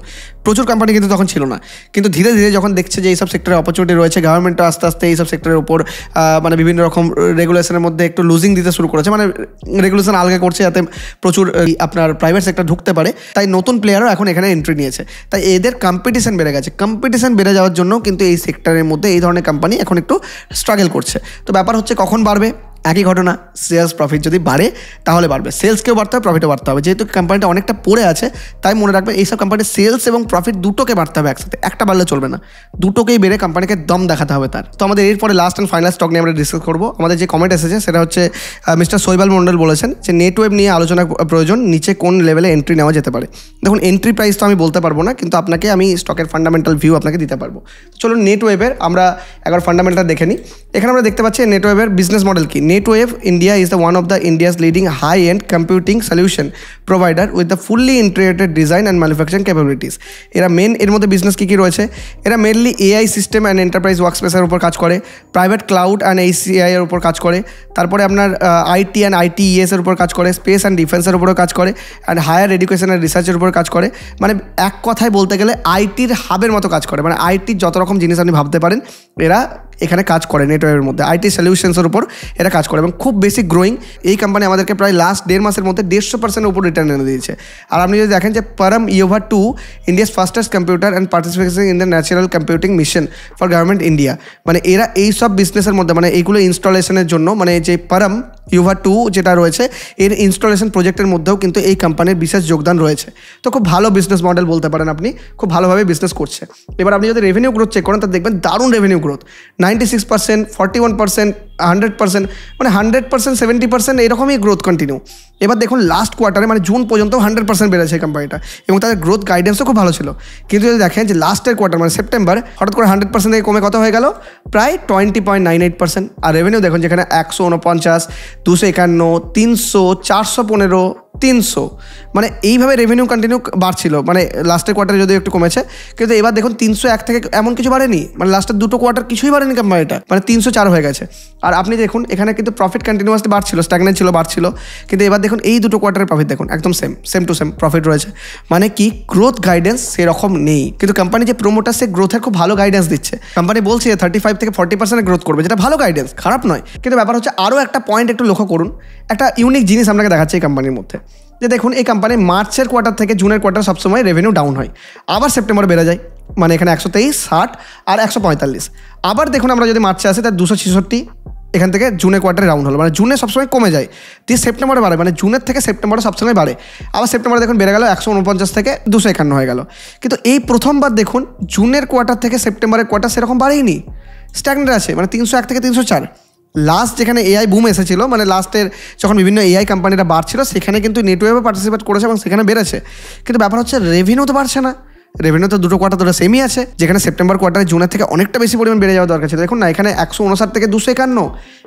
প্রচুর কোম্পানি কিন্তু তখন ছিল না। কিন্তু ধীরে ধীরে যখন দেখছে যে এইসব সেক্টরে অপরচুনিটি রয়েছে, গভর্নমেন্টও আস্তে আস্তে এইসব সেক্টরের উপর মানে বিভিন্ন রকম রেগুলেশনের মধ্যে একটু লুজিং দিতে শুরু করেছে, মানে রেগুলেশন আলগা করছে যাতে প্রচুর আপনার প্রাইভেট সেক্টর ঢুকতে পারে। তাই নতুন প্লেয়ারও এখন এখানে এন্ট্রি নিয়েছে। তাই এদের কম্পিটিশন বেড়ে গেছে। কম্পিটিশন বেড়ে যাওয়ার জন্য কিন্তু এই সেক্টরের মধ্যে এই ধরনের কোম্পানি এখন একটু স্ট্রাগল করছে। তো ব্যাপার হচ্ছে কখন বাড়বে, একই ঘটনা, সেলস প্রফিট যদি বাড়ে তাহলে বাড়বে, সেলসকেও বাড়তে হবে, প্রফিটও বাড়তে হবে। যেহেতু কোম্পানিটা অনেকটা পড়ে আছে, তাই মনে রাখবেন এইসব কোম্পানির সেলস এবং প্রফিট দুটোকে বাড়তে হবে একসাথে, একটা বাড়লে চলবে না, দুটোকেই বেড়ে কোম্পানিকে দম দেখাতে হবে তার। তো আমাদের এরপরে লাস্ট অ্যান্ড ফাইনাল স্টক নিয়ে আমরা ডিসকাস করবো। আমাদের যে কমেন্ট এসেছে সেটা হচ্ছে মিস্টার শৈবাল মন্ডল বলেছেন যে নেটওয়েভ নিয়ে আলোচনা প্রয়োজন, নিচে কোন লেভেলে এন্ট্রি নেওয়া যেতে পারে। দেখুন এন্ট্রি প্রাইস তো আমি বলতে পারবো না, কিন্তু আপনাকে আমি স্টকের ফান্ডামেন্টাল ভিউ আপনাকে দিতে পারবো। চলুন নেটওয়েভের আমরা একবার ফান্ডামেন্টাল দেখে নিই। এখানে আমরা দেখতে পাচ্ছি নেটওয়েভের বিজনেস মডেল কি। Netweb India is the one of the India's leading high end computing solution provider with the fully integrated design and manufacturing capabilities. এরা মেন এর মধ্যে বিজনেস কী কী রয়েছে, এরা mainly AI system and enterprise ওয়ার্কস্পেসের উপর কাজ করে, প্রাইভেট ক্লাউড অ্যান্ড এইচসিআই এর উপর কাজ করে, তারপরে আপনার আইটি অ্যান্ড আইটিইএস এর উপর কাজ করে, স্পেস অ্যান্ড ডিফেন্সের উপরও কাজ করে, অ্যান্ড হায়ার এডুকেশন অ্যান্ড রিসার্চের উপর কাজ করে। মানে এক কথায় বলতে গেলে আইটির হাবের মতো কাজ করে, মানে আইটির যত রকম জিনিস আপনি ভাবতে পারেন এরা এখানে কাজ করে। নেটওয়ার্কের মধ্যে আইটি সলিউশনসের উপর এরা কাজ করে এবং খুব বেশি গ্রোয়িং। এই কোম্পানি আমাদেরকে প্রায় লাস্ট 1.5 মাসের মধ্যে 150% উপর রিটার্ন এনে দিয়েছে। আর আপনি যদি দেখেন যে Param Yuva 2 India's fastest computer and participation in the natural computing mission for government India, মানে এরা এই সব বিজনেসের মধ্যে মানে এইগুলো ইনস্টলেশনের জন্য, মানে যে পারম ইউভা 2 যেটা রয়েছে এর ইনস্টলেশন প্রজেক্টের মধ্যেও কিন্তু এই কোম্পানির বিশেষ যোগদান রয়েছে। তো খুব ভালো বিজনেস মডেল বলতে পারেন, আপনি খুব ভালোভাবে বিজনেস করছে। এবার আপনি যদি রেভিনিউ গ্রোথ চেক করেন তা দেখবেন দারুণ রেভিনিউ গ্রোথ, 96%, 41%, 100%, মানে 100%, 70% এরকমই গ্রোথ কন্টিনিউ। এবার দেখুন লাস্ট কোয়ার্টারে মানে জুন পর্যন্ত 100% বেড়েছে এই কোম্পানিটা এবং তাদের গ্রোথ গাইডেন্সও খুব ভালো ছিল। কিন্তু যদি দেখেন যে লাস্টের কোয়ার্টার মানে সেপ্টেম্বর হঠাৎ করে 100% থেকে কমে কত হয়ে গেল, প্রায় 20.98%। আর রেভিনিউ দেখুন যেখানে 149, 251, 300, 415, 300, মানে এইভাবে রেভিনিউ কন্টিনিউ বাড়ছিল। মানে লাস্টের কোয়ার্টারে যদি একটু কমেছে, কিন্তু এবার দেখুন 301 থেকে এমন কিছু বাড়েনি, মানে লাস্টের দুটো কোয়ার্টার কিছুই বাড়েনি কোম্পানিটা, মানে 304 হয়ে গেছে। আর আপনি দেখুন এখানে কিন্তু প্রফিট কন্টিনিউয়াসলি বাড়ছিল, স্ট্যাগনেন্ট ছিল, বাড়ছিল। কিন্তু এবার দেখুন এই দুটো কোয়ার্টারের প্রফিট দেখুন একদম সেম টু সেম প্রফিট রয়েছে, মানে কি গ্রোথ গাইডেন্স সেরকম নেই। কিন্তু কোম্পানি যে প্রোমোটার সে গ্রোথের খুব ভালো গাইডেন্স দিচ্ছে। কোম্পানি বলছে 35 থেকে 40% গ্রোথ করবে, যেটা ভালো গাইডেন্স, খারাপ নয়। কিন্তু ব্যাপার হচ্ছে আরও একটা পয়েন্ট একটু লক্ষ্য করুন, একটা ইউনিক জিনিস আপনাকে দেখাচ্ছে এই কোম্পানির মধ্যে, যে দেখুন এই কোম্পানির মার্চের কোয়ার্টার থেকে জুনের কোয়ার্টার সবসময় রেভিনিউ ডাউন হয়, আবার সেপ্টেম্বরে বেড়ে যায়, মানে এখানে 123, 60 আর 145। আবার দেখুন আমরা যদি মার্চে আসি তার 266, এখান থেকে জুনের কোয়ার্টারে ডাউন হলো, মানে জুনে সবসময় কমে যায়, দিয়ে সেপ্টেম্বরে বাড়ে, মানে জুনের থেকে সেপ্টেম্বরে সবসময় বাড়ে। আবার সেপ্টেম্বরে দেখুন বেড়ে গেল 149 থেকে 251 হয়ে গেল। কিন্তু এই প্রথমবার দেখুন জুনের কোয়ার্টার থেকে সেপ্টেম্বরের কোয়ার্টার সেরকম বাড়েইনি, স্ট্যাগনেন্ট আছে, মানে 301 থেকে 304। লাস্ট যেখানে এআই বুম এসেছিল, মানে লাস্টের যখন বিভিন্ন এআই কোম্পানিটা বাড়ছিল সেখানে কিন্তু নেটওয়েভে পার্টিসিপেট করেছে এবং সেখানে বেড়েছে। কিন্তু ব্যাপার হচ্ছে রেভিনিউ তো বাড়ছে না, রেভিনিউ তো দুটো কোয়ার্টার ধরে সেমই আছে, যেখানে সেপ্টেম্বর কোয়ার্টারে জুনের থেকে অনেকটা বেশি পরিমাণ বেড়ে যাওয়া দরকার ছিল। দেখুন না এখানে 159 থেকে 251,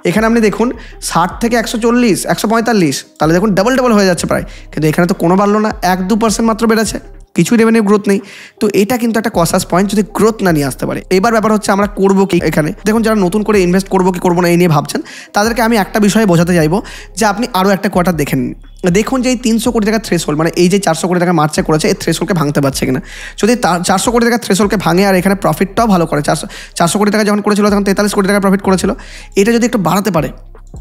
এখানে আপনি দেখুন 60 থেকে 140, 145, তাহলে দেখুন ডাবল হয়ে যাচ্ছে প্রায়। কিন্তু এখানে তো কোনো বাড়লো না, 1-2% মাত্র বেড়েছে, কিছু রেভিনিউ গ্রোথ নেই। তো এটা কিন্তু একটা কসাস পয়েন্ট যদি গ্রোথ না নিয়ে আসতে পারে। এবার ব্যাপার হচ্ছে আমরা করবো কি এখানে। দেখুন যারা নতুন করে ইনভেস্ট করবো কি করবো না এই নিয়ে ভাবছেন, তাদেরকে আমি একটা বিষয়ে বোঝাতে চাইবো যে আপনি আরও একটা কোয়ার্টার দেখেন, দেখুন যে এই 300 কোটি টাকার থ্রেশহোল্ড, মানে এই যে 400 কোটি টাকা মার্চে করেছে এই থ্রেশহোল্ডকে ভাঙতে পারছে কিনা। যদি 400 কোটি টাকার থ্রেশহোল্ডকে ভাঙে আর এখানে প্রফিটটাও ভালো করে, 400 কোটি টাকা যখন করেছিল তখন 43 কোটি টাকা প্রফিট করেছিল, এটা যদি একটু বাড়াতে পারে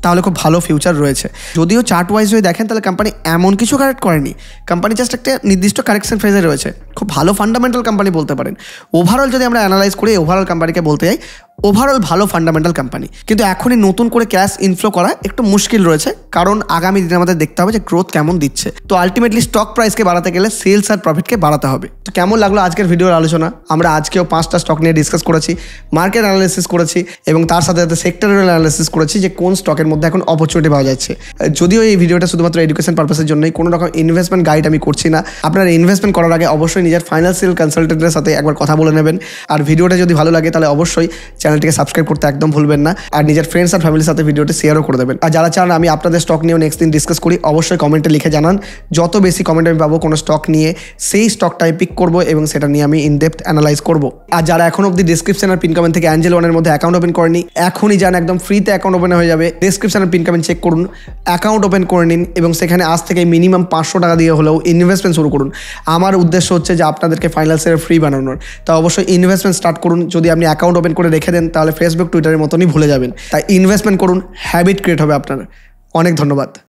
তাহলে খুব ভালো ফিউচার রয়েছে। যদিও চার্ট ওয়াইজ হয়ে দেখেন তাহলে কোম্পানি এমন কিছু কারেক্ট করেনি, কোম্পানি জাস্ট একটা নির্দিষ্ট কারেকশন ফেজে রয়েছে, খুব ভালো ফান্ডামেন্টাল কোম্পানি বলতে পারেন। ওভারঅল যদি আমরা অ্যানালাইজ করি ওভারঅল কোম্পানিকে বলতে যাই ওভারঅল ভালো ফান্ডামেন্টাল কোম্পানি, কিন্তু এখনই নতুন করে ক্যাশ ইনফ্লো করা একটু মুশকিল রয়েছে, কারণ আগামী দিনে আমাদের দেখতে হবে যে গ্রোথ কেমন দিচ্ছে। তো আলটিমেটলি স্টক প্রাইসকে বাড়াতে গেলে সেলস আর প্রফিটকে বাড়াতে হবে। তো কেমন লাগলো আজকের ভিডিওর আলোচনা? আমরা আজকেও 5টা স্টক নিয়ে ডিসকাস করেছি, মার্কেট অ্যানালিসিস করেছি এবং তার সাথে সাথে সেক্টরাল অ্যানালিসিস করেছি যে কোন স্টকের মধ্যে এখন অপরচুনিটি পাওয়া যাচ্ছে। যদিও এই ভিডিওটা শুধুমাত্র এডুকেশন পারপাসের জন্যই, কোনো রকম ইনভেস্টমেন্ট গাইড আমি করছি না। আপনারা ইনভেস্টমেন্ট করার আগে অবশ্যই নিজের ফাইন্যান্সিয়াল কনসালটেন্টের সাথে একবার কথা বলে নেবেন। আর ভিডিওটা যদি ভালো লাগে তাহলে অবশ্যই চ্যানেলটিকে সাবস্ক্রাইব করতে একদম ভুলবেন না, আর নিজের ফ্রেন্ডস আর ফ্যামিলির সাথে ভিডিওটি শেয়ারও করে দেবেন। আর যারা চান আমি আপনাদের স্টক নিয়েও নেক্সট দিন ডিসকাস করি, অবশ্যই কমেন্টে লিখে জানান। যত বেশি কমেন্ট আমি পাবো কোনো স্টক নিয়ে, সেই স্টকটা আমি পিক করবো এবং সেটা নিয়ে আমি ইনডেপথ অ্যানালাইজ করবো। আর যারা এখন অব্দি ডিসক্রিপশন আর পিন কমেন্ট থেকে অ্যাঞ্জেল ওয়ানের মধ্যে অ্যাকাউন্ট ওপেন করেনি, এখনই যান, একদম ফ্রিতে অ্যাকাউন্ট ওপেন হয়ে যাবে। ডিসক্রিপশন আর পিন কমেন্ট চেক করুন, অ্যাকাউন্ট ওপেন করে নিন এবং সেখানে আজ থেকে মিনিমাম 500 টাকা দিয়ে হলেও ইনভেস্টমেন্ট শুরু করুন। আমার উদ্দেশ্য হচ্ছে যে আপনাদেরকে ফাইন্যান্সিয়াল ফ্রি বানানোর, তা অবশ্যই ইনভেস্টমেন্ট স্টার্ট করুন। যদি আপনি অ্যাকাউন্ট ওপেন করে রেখে দেন তাহলে ফেসবুক টুইটারের মতনই ভুলে যাবেন। তাই ইনভেস্টমেন্ট করুন, হ্যাবিট ক্রিয়েট হবে আপনার। অনেক ধন্যবাদ।